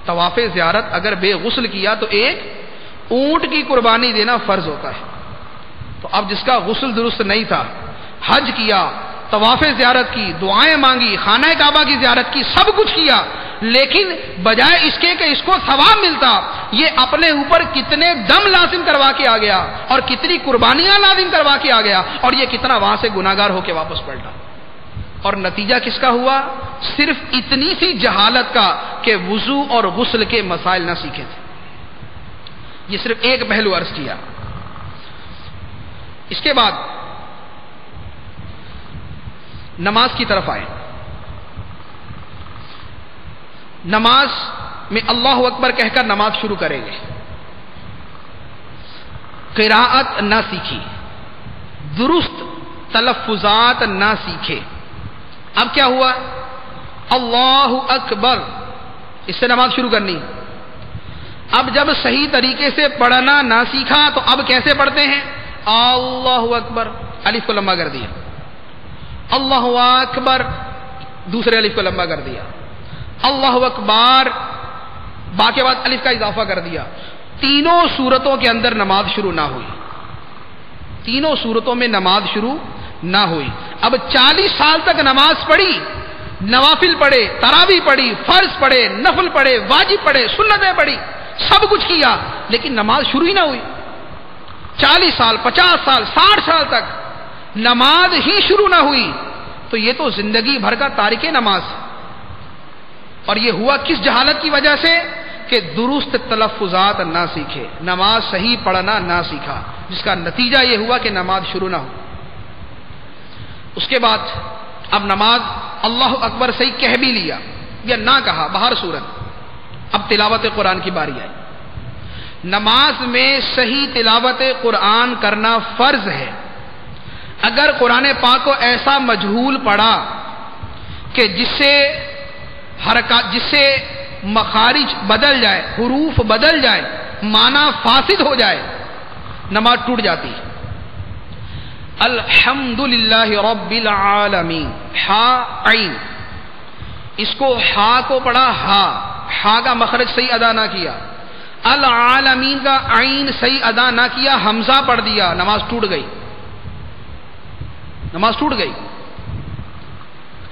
Speaker 1: طواف زیارت اگر بے غسل کیا تو 1 اونٹ کی قربانی دینا فرض ہوتا ہے. تو اب جس کا غسل درست نہیں تھا، حج کیا، طواف زیارت کی، دعائیں مانگی، خانہ کعبہ کی زیارت کی، سب کچھ کیا، لیکن بجائے اس کے کہ اس کو ثواب ملتا، یہ اپنے اوپر کتنے دم لازم کروا کے آ گیا اور کتنی قربانیاں لازم کروا کے آ گیا، اور یہ کتنا وہاں سے گناہگار ہو کے واپس پلٹا. اور نتیجہ کس کا ہوا؟ صرف اتنی سی جہالت کا کہ وضو اور غسل کے مسائل نہ سیکھے تھے. یہ صرف ایک پہلو عرض کیا. اس کے بعد نماز کی طرف آئے. نماز میں اللہ اکبر کہہ کر نماز شروع کریں گے. قراءت نہ سیکھی، درست تلفظات نہ سیکھے. اب کیا ہوا؟ اللہ اکبر، اس سے نماز شروع کرنی. اب جب صحیح طریقے سے پڑھنا نہ سیکھا تو اب کیسے پڑھتے ہیں؟ اللہ اکبر، الف کو لمبا کر دیا. اللہ اکبر، دوسرے الف کو لمبا کر دیا. اللہ اکبر، با کے بعد الف کا اضافہ کر دیا. تینوں صورتوں کے اندر نماز شروع نہ ہوئی. تینوں صورتوں میں نماز شروع نہ ہوئی. اب 40 سال تک نماز پڑھی، نوافل پڑھے، تراویح پڑھی، فرض پڑھے، نفل پڑھے، واجب پڑھے، سنتیں پڑھی، سب کچھ کیا، لیکن نماز شروع ہی نہ ہوئی. 40 سال، 50 سال، 60 سال تک نماز ہی شروع نہ ہوئی، تو یہ تو زندگی بھر کا تارک نماز. اور یہ ہوا کس جہالت کی وجہ سے؟ کہ درست تلفظات نہ سیکھے، نماز صحیح پڑھنا نہ سیکھا، جس کا نتیجہ یہ ہوا کہ نماز شروع نہ ہو. اس کے بعد اب نماز اللہ اکبر صحیح کہہ بھی لیا یا نہ کہا، بہر صورت اب تلاوت قرآن کی باری آئی. نماز میں صحیح تلاوت قرآن کرنا فرض ہے. اگر قرآن پاک کو ایسا مجہول پڑھا کہ جس سے مخارج بدل جائے، حروف بدل جائے، معنی فاسد ہو جائے، نماز ٹوٹ جاتی ہے. الحمدللہ رب العالمین، ہا عین، اس کو ہا کو پڑھا، ہا کا مخرج صحیح ادا نہ کیا. العالمین کا عین صحیح ادا نہ کیا، حمزہ پڑھ دیا، نماز ٹوٹ گئی. نماز ٹوٹ گئی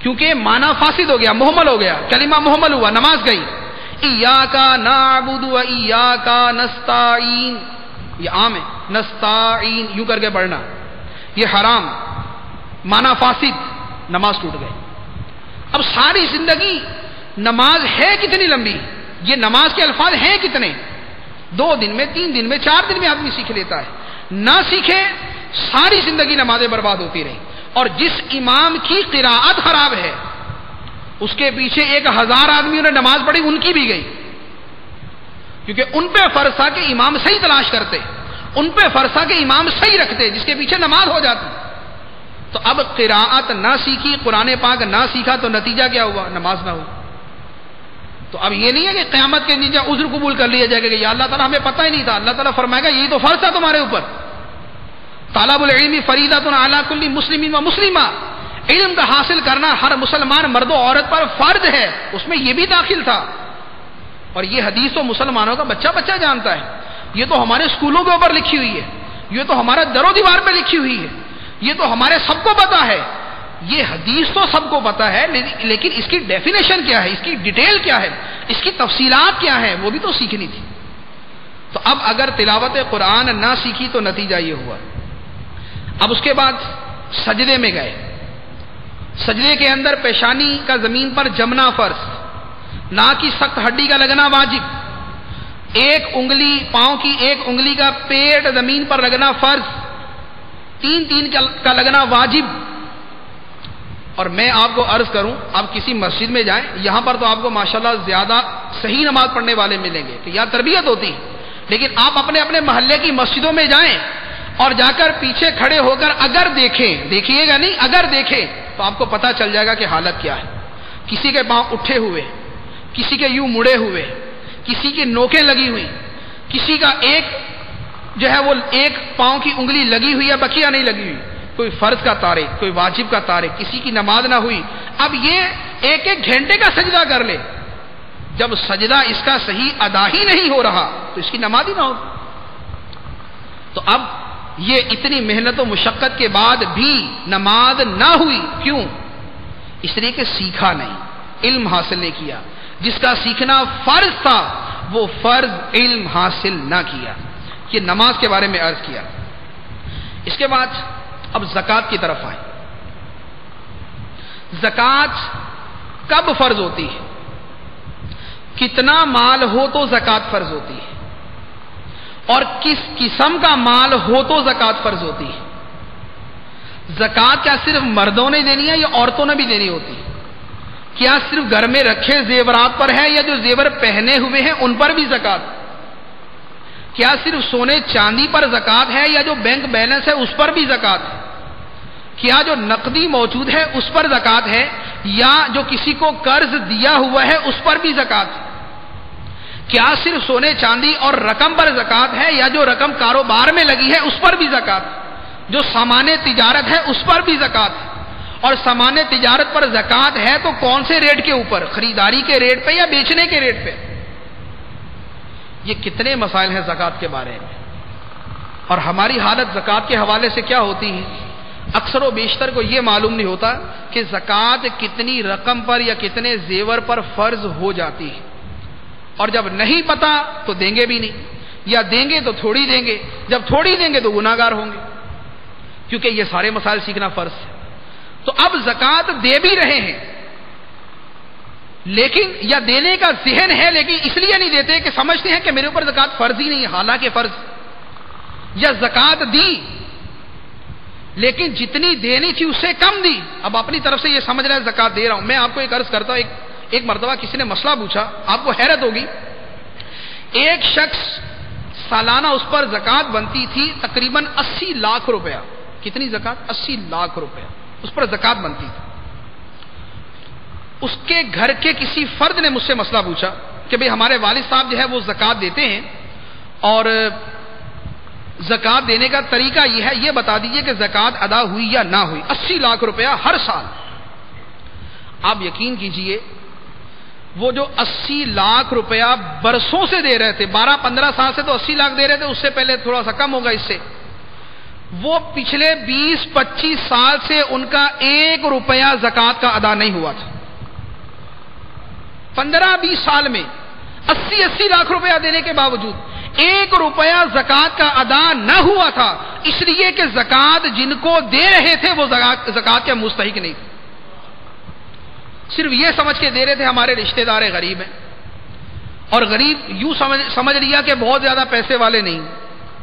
Speaker 1: کیونکہ معنی فاسد ہو گیا، محمل ہو گیا، کلمہ محمل ہوا، نماز گئی. ایاک نعبد و ایاک نستعین، یہ عام ہے، نستعین یوں کر کے پڑھنا، یہ حرام، معنی فاسد، نماز ٹوٹ گئی. اب ساری زندگی نماز ہے کتنی لمبی، یہ نماز کے الفاظ ہیں کتنے، 2 دن میں، 3 دن میں، 4 دن میں آدمی سیکھ لیتا ہے. نہ سیکھے ساری زندگی نمازیں برباد ہوتی رہی. اور جس امام کی قراءت خراب ہے اس کے پیچھے 1000 آدمیوں نے نماز پڑھی، ان کی بھی گئی، کیونکہ ان پہ فرض تھا کہ امام صحیح تلاش کرتے، ان پہ فرض تھا کہ امام صحیح رکھتے، جس کے پیچھے نماز ہو جاتی. تو اب قراءت نہ سیکھی، قرآن پاک نہ سیکھا، تو نتیجہ کیا ہوا؟ نماز نہ ہو. تو اب یہ نہیں ہے کہ قیامت کے نیچے عذر قبول کر لیا جائے گا کہ یا اللہ تعالیٰ ہمیں پتہ ہی نہیں تھا. اللہ تعالیٰ فرمائے گا یہی تو فرض تھا تمہارے اوپر. طالب العلم فریضۃ علی کل مسلم و مسلمہ، علم کا حاصل کرنا ہر مسلمان مرد و عورت پر فرض ہے، اس میں یہ بھی داخل تھا. اور یہ حدیث تو مسلمانوں کا بچہ بچہ جانتا ہے، یہ تو ہمارے اسکولوں کے اوپر لکھی ہوئی ہے، یہ تو ہمارے در و دیوار پہ لکھی ہوئی ہے، یہ تو ہمارے سب کو پتا ہے یہ حدیث تو سب کو پتا ہے، لیکن اس کی ڈیفینیشن کیا ہے، اس کی ڈیٹیل کیا ہے، اس کی تفصیلات کیا ہے، وہ بھی تو سیکھنی تھی۔ تو اب اگر تلاوت قرآن نہ سیکھی تو نتیجہ یہ ہوا۔ اب اس کے بعد سجدے میں گئے، سجدے کے اندر پیشانی کا زمین پر جمنا فرض، ناک کی سخت ہڈی کا لگنا واجب، ایک انگلی پاؤں کی ایک انگلی کا پیٹ زمین پر لگنا فرض، 3 کا لگنا واجب۔ اور میں آپ کو عرض کروں، آپ کسی مسجد میں جائیں، یہاں پر تو آپ کو ماشاءاللہ زیادہ صحیح نماز پڑھنے والے ملیں گے کہ یہاں تربیت ہوتی ہے، لیکن آپ اپنے اپنے محلے کی مسجدوں میں جائیں اور جا کر پیچھے کھڑے ہو کر اگر دیکھیں، دیکھیے گا نہیں، اگر دیکھیں تو آپ کو پتہ چل جائے گا کہ حالت کیا ہے۔ کسی کے پاؤں اٹھے ہوئے، کسی کے یوں مڑے ہوئے، کسی کی نوکیں لگی ہوئی، کسی کا ایک جو ہے وہ ایک پاؤں کی انگلی لگی ہوئی ہے، بقیہ نہیں لگی ہوئی، کوئی فرض کا تارک، کوئی واجب کا تارک، کسی کی نماز نہ ہوئی۔ اب یہ ایک گھنٹے کا سجدہ کر لے، جب سجدہ اس کا صحیح ادا ہی نہیں ہو رہا تو اس کی نماز ہی نہ ہو۔ تو اب یہ اتنی محنت و مشقت کے بعد بھی نماز نہ ہوئی، کیوں؟ اس لیے کہ سیکھا نہیں، علم حاصل نہیں کیا۔ جس کا سیکھنا فرض تھا وہ فرض علم حاصل نہ کیا۔ یہ نماز کے بارے میں عرض کیا۔ اس کے بعد اب زکوٰۃ کی طرف آئیں۔ زکوٰۃ کب فرض ہوتی ہے؟ کتنا مال ہو تو زکوٰۃ فرض ہوتی ہے، اور کس قسم کا مال ہو تو زکوٰۃ فرض ہوتی ہے؟ زکوٰۃ کیا صرف مردوں نے دینی ہے یا عورتوں نے بھی دینی ہوتی ہے؟ کیا صرف گھر میں رکھے زیورات پر ہے یا جو زیور پہنے ہوئے ہیں ان پر بھی زکوٰۃ؟ کیا صرف سونے چاندی پر زکوٰۃ ہے یا جو بینک بیلنس ہے اس پر بھی زکوٰۃ ہے؟ کیا جو نقدی موجود ہے اس پر زکوٰۃ ہے یا جو کسی کو قرض دیا ہوا ہے اس پر بھی زکوٰۃ ہے؟ کیا صرف سونے چاندی اور رقم پر زکوٰۃ ہے یا جو رقم کاروبار میں لگی ہے اس پر بھی زکوٰۃ ہے؟ جو سامان تجارت ہے اس پر بھی زکوٰۃ ہے؟ اور سامان تجارت پر زکوٰۃ ہے تو کون سے ریٹ کے اوپر؟ خریداری کے ریٹ پہ یا بیچنے کے ریٹ پہ؟ یہ کتنے مسائل ہیں زکوٰۃ کے بارے میں، اور ہماری حالت زکوٰۃ کے حوالے سے کیا ہوتی ہے؟ اکثر و بیشتر کو یہ معلوم نہیں ہوتا کہ زکوٰۃ کتنی رقم پر یا کتنے زیور پر فرض ہو جاتی ہے، اور جب نہیں پتا تو دیں گے بھی نہیں، یا دیں گے تو تھوڑی دیں گے، جب تھوڑی دیں گے تو گناہ گار ہوں گے، کیونکہ یہ سارے مسائل سیکھنا فرض ہے۔ تو اب زکوٰۃ دے بھی رہے ہیں، لیکن یا دینے کا ذہن ہے لیکن اس لیے نہیں دیتے کہ سمجھتے ہیں کہ میرے اوپر زکوٰۃ فرض ہی نہیں ہے، حالانکہ فرض، یا زکوٰۃ دی لیکن جتنی دینی تھی اس سے کم دی، اب اپنی طرف سے یہ سمجھ رہا ہے زکوٰۃ دے رہا ہوں۔ میں آپ کو ایک عرض کرتا ہوں، ایک مرتبہ کسی نے مسئلہ پوچھا، آپ کو حیرت ہوگی، ایک شخص سالانہ اس پر زکوٰۃ بنتی تھی تقریباً 80 لاکھ روپیہ۔ کتنی زکوٰۃ؟ 80 لاکھ روپیہ اس پر زکوٰۃ بنتی تھی۔ اس کے گھر کے کسی فرد نے مجھ سے مسئلہ پوچھا کہ بھئی ہمارے والد صاحب جو ہے وہ زکوٰۃ دیتے ہیں، اور زکوٰۃ دینے کا طریقہ یہ ہے، یہ بتا دیجئے کہ زکوٰۃ ادا ہوئی یا نہ ہوئی۔ 80 لاکھ روپیہ ہر سال۔ آپ یقین کیجئے وہ جو 80 لاکھ روپیہ برسوں سے دے رہے تھے، 12-15 سال سے تو 80 لاکھ دے رہے تھے، اس سے پہلے تھوڑا سا کم ہوگا اس سے، وہ پچھلے 20-25 سال سے ان کا 1 روپیہ زکوٰۃ کا ادا نہیں ہوا تھا۔ 15-20 سال میں 80 لاکھ روپیہ دینے کے باوجود 1 روپیہ زکوٰۃ کا ادا نہ ہوا تھا، اس لیے کہ زکوٰۃ جن کو دے رہے تھے وہ زکوٰۃ کے مستحق نہیں تھے، صرف یہ سمجھ کے دے رہے تھے ہمارے رشتہ دار غریب ہیں، اور غریب یوں سمجھ لیا کہ بہت زیادہ پیسے والے نہیں،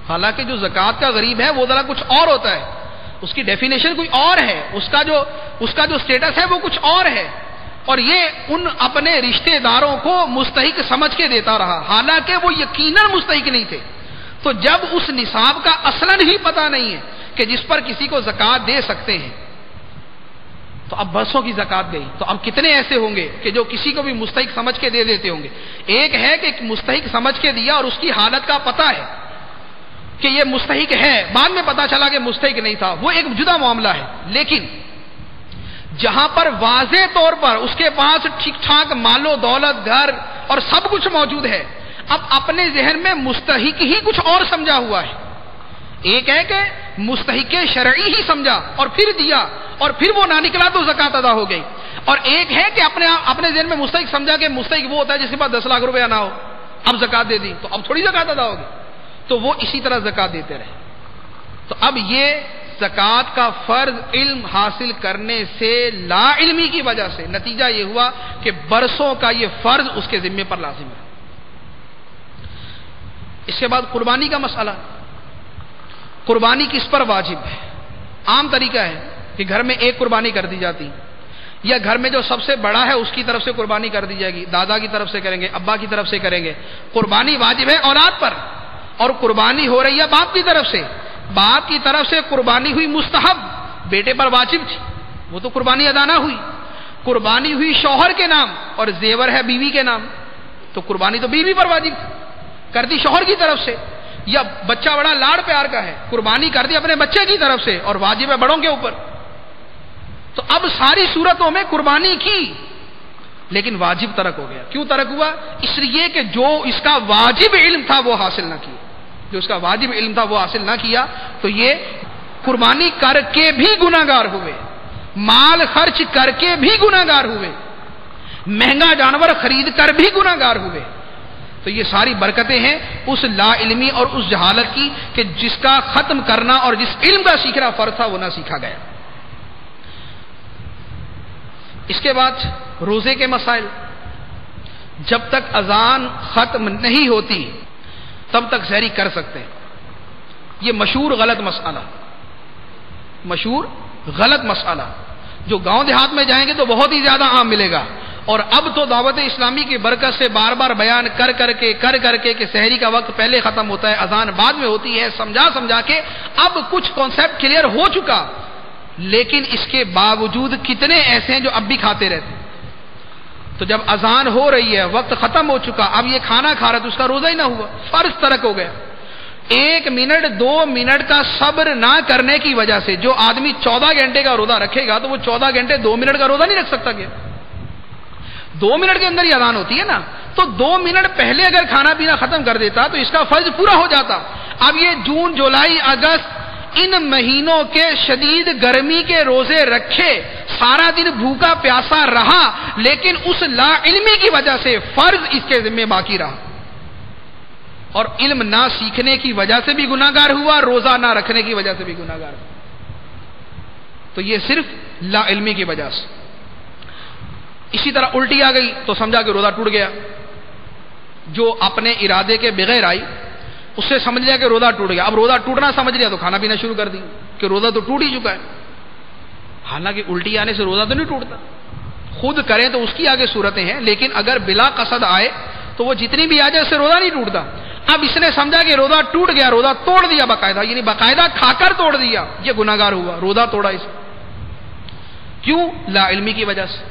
Speaker 1: حالانکہ جو زکوٰۃ کا غریب ہے وہ ذرا کچھ اور ہوتا ہے، اس کی ڈیفینیشن کوئی اور ہے، اس کا جو سٹیٹس ہے وہ کچھ اور ہے، اور یہ ان اپنے رشتہ داروں کو مستحق سمجھ کے دیتا رہا، حالانکہ وہ یقیناً مستحق نہیں تھے۔ تو جب اس نصاب کا اصلاً ہی پتہ نہیں ہے کہ جس پر کسی کو زکوٰۃ دے سکتے ہیں، تو اب برسوں کی زکوٰۃ گئی، تو اب کتنے ایسے ہوں گے کہ جو کسی کو بھی مستحق سمجھ کے دے دیتے ہوں گے؟ ایک ہے کہ مستحق سمجھ کے دیا اور اس کی حالت کا پتہ ہے کہ یہ مستحق ہے، بعد میں پتا چلا کہ مستحق نہیں تھا، وہ ایک جدا معاملہ ہے۔ لیکن جہاں پر واضح طور پر اس کے پاس ٹھیک ٹھاک مال و دولت، گھر اور سب کچھ موجود ہے، اب اپنے ذہن میں مستحق ہی کچھ اور سمجھا ہوا ہے۔ ایک ہے کہ مستحق شرعی ہی سمجھا اور پھر دیا اور پھر وہ نہ نکلا تو زکات ادا ہو گئی، اور ایک ہے کہ اپنے ذہن میں مستحق سمجھا کہ مستحق وہ ہوتا ہے جس کے پاس 10 لاکھ روپیہ نہ ہو، اب زکات دے دی تو اب تھوڑی زکات ادا ہوگی، تو وہ اسی طرح زکات دیتے رہے۔ تو اب یہ زکات کا فرض علم حاصل کرنے سے لا علمی کی وجہ سے نتیجہ یہ ہوا کہ برسوں کا یہ فرض اس کے ذمے پر لازم ہے۔ اس کے بعد قربانی کا مسئلہ، قربانی کس پر واجب ہے؟ عام طریقہ ہے کہ گھر میں ایک قربانی کر دی جاتی، یا گھر میں جو سب سے بڑا ہے اس کی طرف سے قربانی کر دی جائے گی، دادا کی طرف سے کریں گے، ابا کی طرف سے کریں گے۔ قربانی واجب ہے اولاد پر، اور قربانی ہو رہی ہے باپ کی طرف سے، باپ کی طرف سے قربانی ہوئی مستحب، بیٹے پر واجب تھی، وہ تو قربانی ادا نہ ہوئی۔ قربانی ہوئی شوہر کے نام اور زیور ہے بیوی کے نام، تو قربانی تو بیوی پر واجب تھی، کر دی شوہر کی طرف سے۔ یا بچہ بڑا لاڑ پیار کا ہے، قربانی کر دی اپنے بچے کی طرف سے اور واجب ہے بڑوں کے اوپر۔ تو اب ساری صورتوں میں قربانی کی لیکن واجب ترک ہو گیا۔ کیوں ترک ہوا؟ اس لیے کہ جو اس کا واجب علم تھا وہ حاصل نہ کیا، جو اس کا واجب علم تھا وہ حاصل نہ کیا، تو یہ قربانی کر کے بھی گناہگار ہوئے، مال خرچ کر کے بھی گناہگار ہوئے، مہنگا جانور خرید کر بھی گناہگار ہوئے۔ تو یہ ساری برکتیں ہیں اس لا علمی اور اس جہالت کی کہ جس کا ختم کرنا اور جس علم کا سیکھنا فرض تھا وہ نہ سیکھا گیا۔ اس کے بعد روزے کے مسائل، جب تک اذان ختم نہیں ہوتی تب تک سحری کر سکتے ہیں۔ یہ مشہور غلط مسئلہ، مشہور غلط مسئلہ جو گاؤں دیہات میں جائیں گے تو بہت ہی زیادہ عام ملے گا، اور اب تو دعوت اسلامی کی برکت سے بار بار بیان کر کر کے کہ سحری کا وقت پہلے ختم ہوتا ہے، اذان بعد میں ہوتی ہے، سمجھا کے اب کچھ کانسیپٹ کلیئر ہو چکا، لیکن اس کے باوجود کتنے ایسے ہیں جو اب بھی کھاتے رہتے ہیں۔ تو جب اذان ہو رہی ہے، وقت ختم ہو چکا، اب یہ کھانا کھا رہا تو اس کا روزہ ہی نہ ہوا، فرض ترک ہو گیا۔ 1 منٹ 2 منٹ کا صبر نہ کرنے کی وجہ سے جو آدمی 14 گھنٹے کا روزہ رکھے گا تو وہ 14 گھنٹے 2 منٹ کا روزہ نہیں رکھ سکتا کیا؟ 2 منٹ کے اندر ہی اذان ہوتی ہے نا، تو 2 منٹ پہلے اگر کھانا پینا ختم کر دیتا تو اس کا فرض پورا ہو جاتا۔ اب یہ جون جولائی اگست ان مہینوں کے شدید گرمی کے روزے رکھے، سارا دن بھوکا پیاسا رہا، لیکن اس لا علمی کی وجہ سے فرض اس کے ذمہ باقی رہا، اور علم نہ سیکھنے کی وجہ سے بھی گناہگار ہوا، روزہ نہ رکھنے کی وجہ سے بھی گناہگار ہوا۔ تو یہ صرف لا علمی کی وجہ سے۔ اسی طرح الٹی آ گئی تو سمجھا کہ روزہ ٹوٹ گیا، جو اپنے ارادے کے بغیر آئی اس سے سمجھ لیا کہ روزہ ٹوٹ گیا، اب روزہ ٹوٹنا سمجھ لیا تو کھانا پینا شروع کر دی کہ روزہ تو ٹوٹ ہی چکا ہے، حالانکہ الٹی آنے سے روزہ تو نہیں ٹوٹتا، خود کریں تو اس کی آگے صورتیں ہیں، لیکن اگر بلا قصد آئے تو وہ جتنی بھی آ جائے اس سے روزہ نہیں ٹوٹتا۔ اب اس نے سمجھا کہ روزہ ٹوٹ گیا، روزہ توڑ دیا باقاعدہ، یعنی باقاعدہ کھا کر توڑ دیا، یہ گناہگار ہوا، روزہ توڑا اس نے۔ کیوں؟ لا علمی کی وجہ سے۔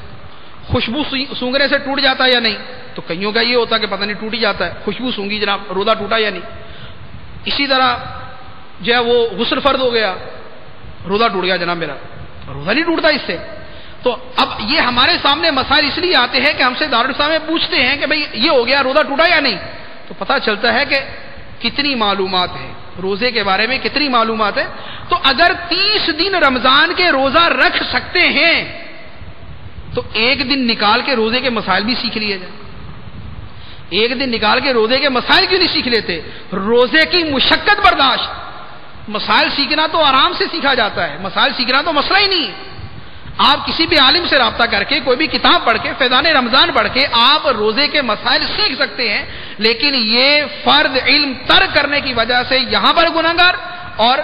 Speaker 1: خوشبو سونگنے سے ٹوٹ جاتا ہے یا نہیں؟ تو کئیوں کا یہ ہوتا ہے کہ پتہ نہیں ٹوٹ ہی جاتا ہے، خوشبو سونگی جناب روزہ ٹوٹا یا نہیں۔ اسی طرح جو ہے وہ غسل فرض ہو گیا، روزہ ٹوٹ گیا جناب میرا، روزہ نہیں ٹوٹتا اس سے۔ تو اب یہ ہمارے سامنے مسائل اس لیے آتے ہیں کہ ہم سے دارالاسلام میں پوچھتے ہیں کہ بھئی یہ ہو گیا، روزہ ٹوٹا یا نہیں؟ تو پتہ چلتا ہے کہ کتنی معلومات ہیں روزے کے بارے میں، کتنی معلومات ہے۔ تو اگر 30 دن رمضان کے روزہ رکھ سکتے ہیں تو 1 دن نکال کے روزے کے مسائل بھی سیکھ لیے جائیں۔ 1 دن نکال کے روزے کے مسائل کیوں نہیں سیکھ لیتے؟ روزے کی مشقت برداشت، مسائل سیکھنا تو آرام سے سیکھا جاتا ہے، مسائل سیکھنا تو مسئلہ ہی نہیں ہے۔ آپ کسی بھی عالم سے رابطہ کر کے، کوئی بھی کتاب پڑھ کے، فیضان رمضان پڑھ کے آپ روزے کے مسائل سیکھ سکتے ہیں، لیکن یہ فرض علم ترک کرنے کی وجہ سے یہاں پر گناہگار، اور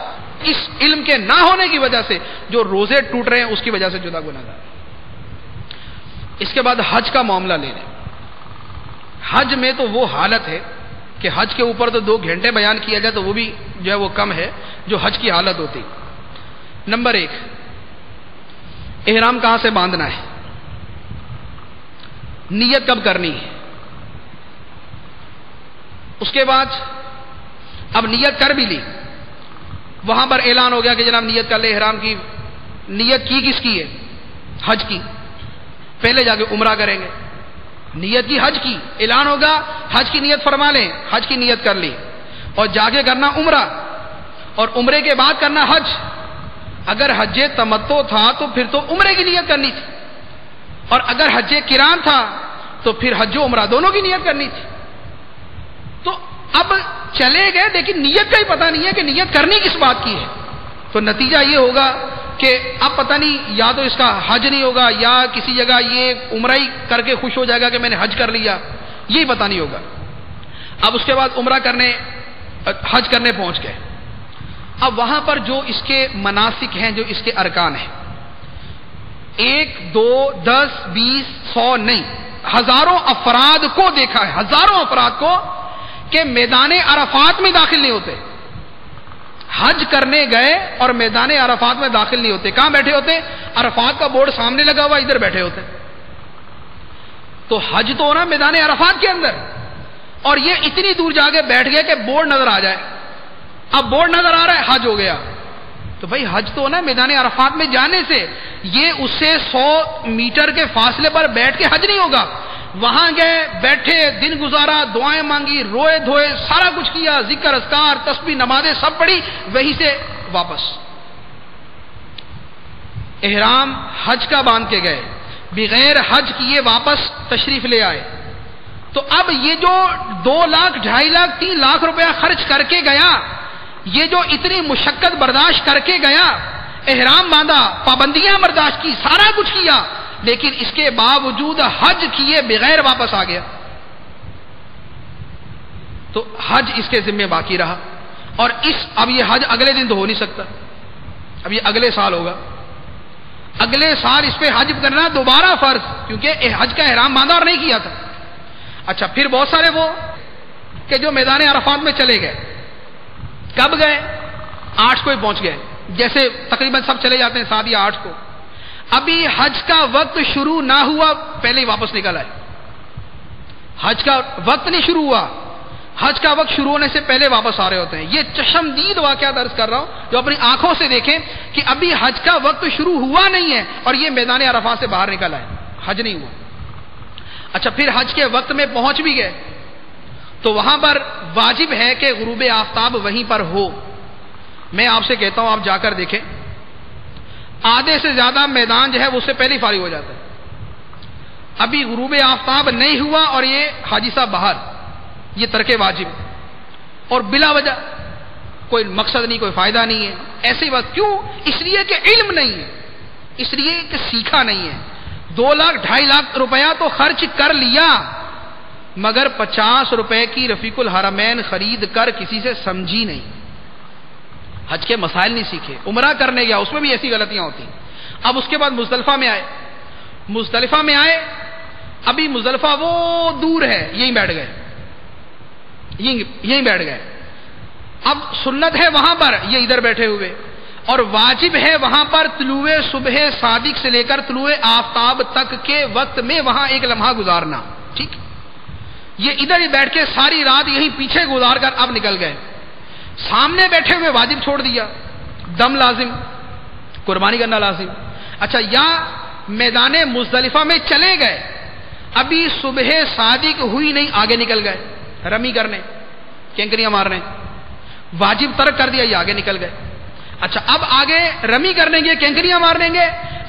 Speaker 1: اس علم کے نہ ہونے کی وجہ سے جو روزے ٹوٹ رہے ہیں اس کی وجہ سے جدا گناہگار۔ اس کے بعد حج کا معاملہ لے لیں۔ حج میں تو وہ حالت ہے کہ حج کے اوپر تو 2 گھنٹے بیان کیا جائے تو وہ بھی جو ہے وہ کم ہے جو حج کی حالت ہوتی۔ نمبر 1، احرام کہاں سے باندھنا ہے، نیت کب کرنی ہے۔ اس کے بعد اب نیت کر بھی لی، وہاں پر اعلان ہو گیا کہ جناب نیت کر لے احرام کی، نیت کی کس کی ہے؟ حج کی۔ پہلے جا کے عمرہ کریں گے، نیت کی حج کی، اعلان ہوگا حج کی نیت فرما لیں، حج کی نیت کر لی، اور جا کے کرنا عمرہ، اور عمرے کے بعد کرنا حج. اگر حج تمتع تھا تو پھر تو عمرے کی نیت کرنی تھی, اور اگر حج قران تھا تو پھر حج و عمرہ دونوں کی نیت کرنی تھی. تو اب چلے گئے لیکن نیت کا ہی پتہ نہیں ہے کہ نیت کرنی کس بات کی ہے. تو نتیجہ یہ ہوگا کہ اب پتہ نہیں یا تو اس کا حج نہیں ہوگا یا کسی جگہ یہ عمرہ ہی کر کے خوش ہو جائے گا کہ میں نے حج کر لیا, یہی پتہ نہیں ہوگا. اب اس کے بعد عمرہ کرنے حج کرنے پہنچ گئے. اب وہاں پر جو اس کے مناسک ہیں, جو اس کے ارکان ہیں, 1 2 10 20 100 نہیں, ہزاروں افراد کو دیکھا ہے, ہزاروں افراد کو کہ میدان عرفات میں داخل نہیں ہوتے. حج کرنے گئے اور میدان عرفات میں داخل نہیں ہوتے. کہاں بیٹھے ہوتے؟ عرفات کا بورڈ سامنے لگا ہوا, ادھر بیٹھے ہوتے. تو حج تو ہونا میدان عرفات کے اندر, اور یہ اتنی دور جا کے بیٹھ گئے کہ بورڈ نظر آ جائے. اب بورڈ نظر آ رہا ہے, حج ہو گیا. تو بھائی حج تو ہونا میدان عرفات میں جانے سے, یہ اس سے 100 میٹر کے فاصلے پر بیٹھ کے حج نہیں ہوگا. وہاں گئے, بیٹھے, دن گزارا, دعائیں مانگی, روئے دھوئے, سارا کچھ کیا, ذکر اذکار تسبیح نمازیں سب پڑھی, وہیں سے واپس احرام حج کا باندھ کے گئے, بغیر حج کیے واپس تشریف لے آئے. تو اب یہ جو 2 لاکھ 2.5 لاکھ 3 لاکھ روپیہ خرچ کر کے گیا, یہ جو اتنی مشقت برداشت کر کے گیا, احرام باندھا, پابندیاں برداشت کی, سارا کچھ کیا, لیکن اس کے باوجود حج کیے بغیر واپس آ گیا, تو حج اس کے ذمہ باقی رہا. اور اب یہ حج اگلے دن تو ہو نہیں سکتا, اب یہ اگلے سال ہوگا. اگلے سال اس پہ حج کرنا دوبارہ فرض, کیونکہ حج کا احرام باندھا اور نہیں کیا تھا. اچھا, پھر بہت سارے وہ کہ جو میدان عرفات میں چلے گئے. کب گئے؟ 8 کو ہی پہنچ گئے, جیسے تقریباً سب چلے جاتے ہیں 7 یا 8 کو. ابھی حج کا وقت شروع نہ ہوا پہلے ہی واپس نکل آئے. حج کا وقت نہیں شروع ہوا, حج کا وقت شروع ہونے سے پہلے واپس آ رہے ہوتے ہیں. یہ چشمدید واقعہ درج کر رہا ہوں, جو اپنی آنکھوں سے دیکھیں کہ ابھی حج کا وقت شروع ہوا نہیں ہے اور یہ میدان عرفات سے باہر نکل آئے, حج نہیں ہوا. اچھا, پھر حج کے وقت میں پہنچ بھی گئے تو وہاں پر واجب ہے کہ غروب آفتاب وہیں پر ہو. میں آپ سے کہتا ہوں آپ جا کر دیکھیں, آدھے سے زیادہ میدان جو ہے وہ اس سے پہلے فارغ ہو جاتا ہے. ابھی غروب آفتاب نہیں ہوا اور یہ حاجی صاحب باہر, یہ ترک واجب, اور بلا وجہ کوئی مقصد نہیں, کوئی فائدہ نہیں ہے. ایسی بات کیوں؟ اس لیے کہ علم نہیں ہے, اس لیے کہ سیکھا نہیں ہے. 2 لاکھ 2.5 لاکھ روپیہ تو خرچ کر لیا, مگر 50 روپے کی رفیق الحرمین خرید کر کسی سے سمجھی نہیں, حج کے مسائل نہیں سیکھے. عمرہ کرنے گیا, اس میں بھی ایسی غلطیاں ہوتی. اب اس کے بعد مزدلفہ میں آئے, مزدلفہ میں آئے, ابھی مزدلفہ وہ دور ہے, یہیں بیٹھ گئے, یہیں بیٹھ گئے. اب سنت ہے وہاں پر, یہ ادھر بیٹھے ہوئے, اور واجب ہے وہاں پر طلوع صبح صادق سے لے کر طلوع آفتاب تک کے وقت میں وہاں ایک لمحہ گزارنا. ٹھیک, یہ ادھر ہی بیٹھ کے ساری رات یہیں پیچھے گزار کر اب نکل گئے. سامنے بیٹھے ہوئے واجب چھوڑ دیا, دم لازم, قربانی کرنا لازم. اچھا, یا میدان مزدلفہ میں چلے گئے, ابھی صبح صادق ہوئی نہیں, آگے نکل گئے رمی کرنے, کینکریاں مارنے, واجب ترک کر دیا, یہ آگے نکل گئے. اچھا, اب آگے رمی کرنے گے, کینکریاں مارنے گے,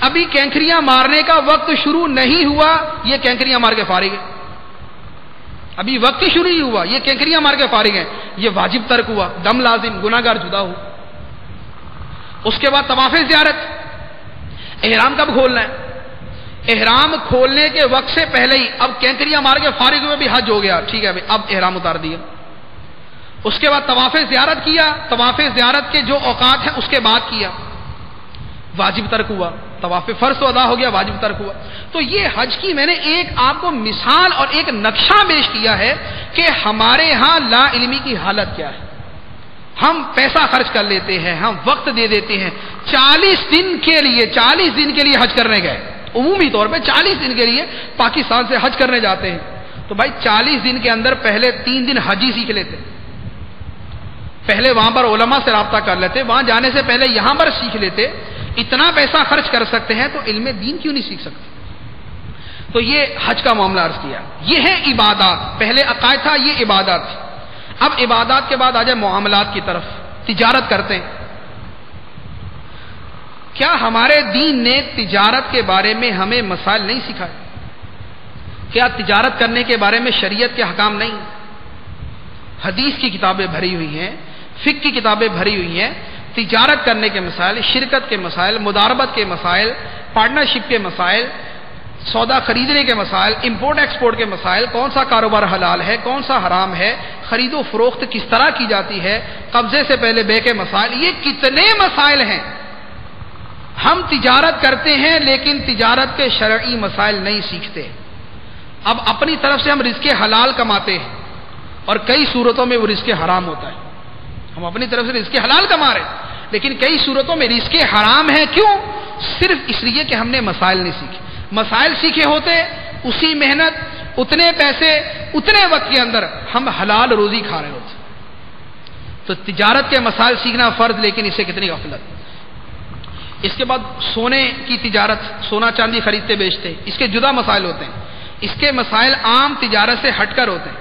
Speaker 1: ابھی کینکریاں مارنے کا وقت شروع نہیں ہوا, یہ کینکریاں مار کے فارغ ہے. ابھی وقت ہی شروع ہی ہوا, یہ کینکریاں مار کے فارغ ہیں, یہ واجب ترک ہوا, دم لازم, گناہگار جدا ہو. اس کے بعد طواف زیارت. احرام کب کھولنا ہے؟ احرام کھولنے کے وقت سے پہلے ہی. اب کینکریاں مار کے فارغ ہوئے بھی حج ہو گیا, ٹھیک ہے بھائی, اب احرام اتار دیا. اس کے بعد طواف زیارت کیا, طواف زیارت کے جو اوقات ہیں اس کے بعد کیا, واجب ترک ہوا. طواف فرض تو ادا ہو گیا, واجب ترک ہوا. تو یہ حج کی میں نے ایک آپ کو مثال اور ایک نقشہ پیش کیا ہے کہ ہمارے ہاں لا علمی کی حالت کیا ہے. ہم پیسہ خرچ کر لیتے ہیں, ہم وقت دے دیتے ہیں. 40 دن کے لیے حج کرنے گئے, عمومی طور پہ 40 دن کے لیے پاکستان سے حج کرنے جاتے ہیں. تو بھائی 40 دن کے اندر پہلے 3 دن حج ہی سیکھ لیتے, پہلے وہاں پر علماء سے رابطہ کر لیتے, وہاں جانے سے پہلے یہاں پر سیکھ لیتے. اتنا پیسہ خرچ کر سکتے ہیں تو علم دین کیوں نہیں سیکھ سکتے؟ تو یہ حج کا معاملہ عرض کیا. یہ ہے عبادات, پہلے عقائد تھا, یہ عبادات تھی. اب عبادات کے بعد آ جائے معاملات کی طرف. تجارت کرتے ہیں. کیا ہمارے دین نے تجارت کے بارے میں ہمیں مسائل نہیں سکھائے؟ کیا تجارت کرنے کے بارے میں شریعت کے حکام نہیں؟ حدیث کی کتابیں بھری ہوئی ہیں، فقہ کی کتابیں بھری ہوئی ہیں. تجارت کرنے کے مسائل، شرکت کے مسائل، مداربت کے مسائل، پارٹنرشپ کے مسائل، سودا خریدنے کے مسائل، امپورٹ ایکسپورٹ کے مسائل، کون سا کاروبار حلال ہے، کون سا حرام ہے، خرید و فروخت کس طرح کی جاتی ہے، قبضے سے پہلے بے کے مسائل، یہ کتنے مسائل ہیں. ہم تجارت کرتے ہیں لیکن تجارت کے شرعی مسائل نہیں سیکھتے. اب اپنی طرف سے ہم رزق حلال کماتے ہیں اور کئی صورتوں میں وہ رزق حرام ہوتا ہے. ہم اپنی طرف سے رزق حلال کما رہے ہیں لیکن کئی صورتوں میں رزق حرام ہے. کیوں؟ صرف اس لیے کہ ہم نے مسائل نہیں سیکھے. مسائل سیکھے ہوتے اسی محنت، اتنے پیسے، اتنے وقت کے اندر ہم حلال روزی کھا رہے ہوتے. تو تجارت کے مسائل سیکھنا فرض، لیکن اس سے کتنی غفلت. اس کے بعد سونے کی تجارت، سونا چاندی خریدتے بیچتے، اس کے جدا مسائل ہوتے ہیں. اس کے مسائل عام تجارت سے ہٹ کر ہوتے ہیں.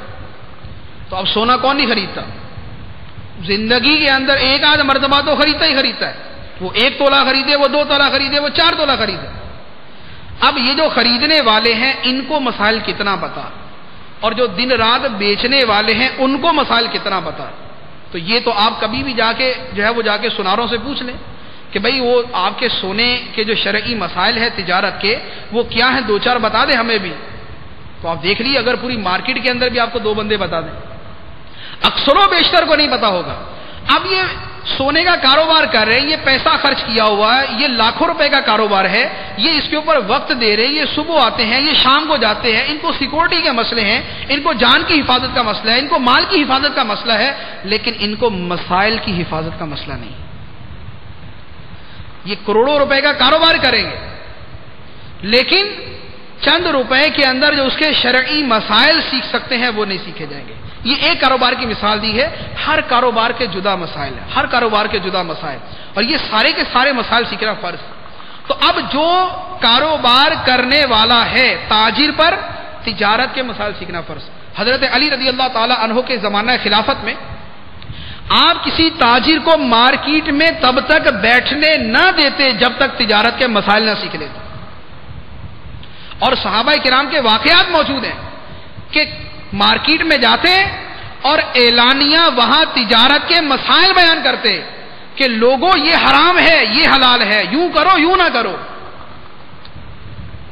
Speaker 1: تو اب سونا کون نہیں خریدتا؟ زندگی کے اندر ایک آدھ مرتبہ تو خریدتا ہی خریدتا ہے. وہ 1 تولہ خریدے، وہ 2 تولہ خریدے، وہ 4 تولہ خریدے. اب یہ جو خریدنے والے ہیں ان کو مسائل کتنا پتا، اور جو دن رات بیچنے والے ہیں ان کو مسائل کتنا پتا. تو یہ تو آپ کبھی بھی جا کے جو ہے وہ جا کے سناروں سے پوچھ لیں کہ بھئی وہ آپ کے سونے کے جو شرعی مسائل ہیں تجارت کے وہ کیا ہیں، 2-4 بتا دیں ہمیں بھی. تو آپ دیکھ لیے اگر پوری مارکیٹ کے اندر بھی آپ کو 2 بندے بتا دیں، اکثر و بیشتر کو نہیں پتا ہوگا. اب یہ سونے کا کاروبار کر رہے ہیں، یہ پیسہ خرچ کیا ہوا ہے، یہ لاکھوں روپے کا کاروبار ہے، یہ اس کے اوپر وقت دے رہے ہیں، یہ صبح آتے ہیں، یہ شام کو جاتے ہیں، ان کو سیکورٹی کے مسئلے ہیں، ان کو جان کی حفاظت کا مسئلہ ہے، ان کو مال کی حفاظت کا مسئلہ ہے، لیکن ان کو مسائل کی حفاظت کا مسئلہ نہیں. یہ کروڑوں روپے کا کاروبار کریں گے لیکن چند روپے کے اندر جو اس کے شرعی مسائل سیکھ سکتے ہیں وہ نہیں سیکھے جائیں گے. یہ ایک کاروبار کی مثال دی ہے. ہر کاروبار کے جدا مسائل ہیں، ہر کاروبار کے جدا مسائل، اور یہ سارے کے سارے مسائل سیکھنا فرض. تو اب جو کاروبار کرنے والا ہے تاجر پر تجارت کے مسائل سیکھنا فرض. حضرت علی رضی اللہ تعالی عنہ کے زمانہ خلافت میں آپ کسی تاجر کو مارکیٹ میں تب تک بیٹھنے نہ دیتے جب تک تجارت کے مسائل نہ سیکھ لیتے. اور صحابہ کرام کے واقعات موجود ہیں کہ مارکیٹ میں جاتے اور اعلانیہ وہاں تجارت کے مسائل بیان کرتے کہ لوگوں یہ حرام ہے، یہ حلال ہے، یوں کرو یوں نہ کرو.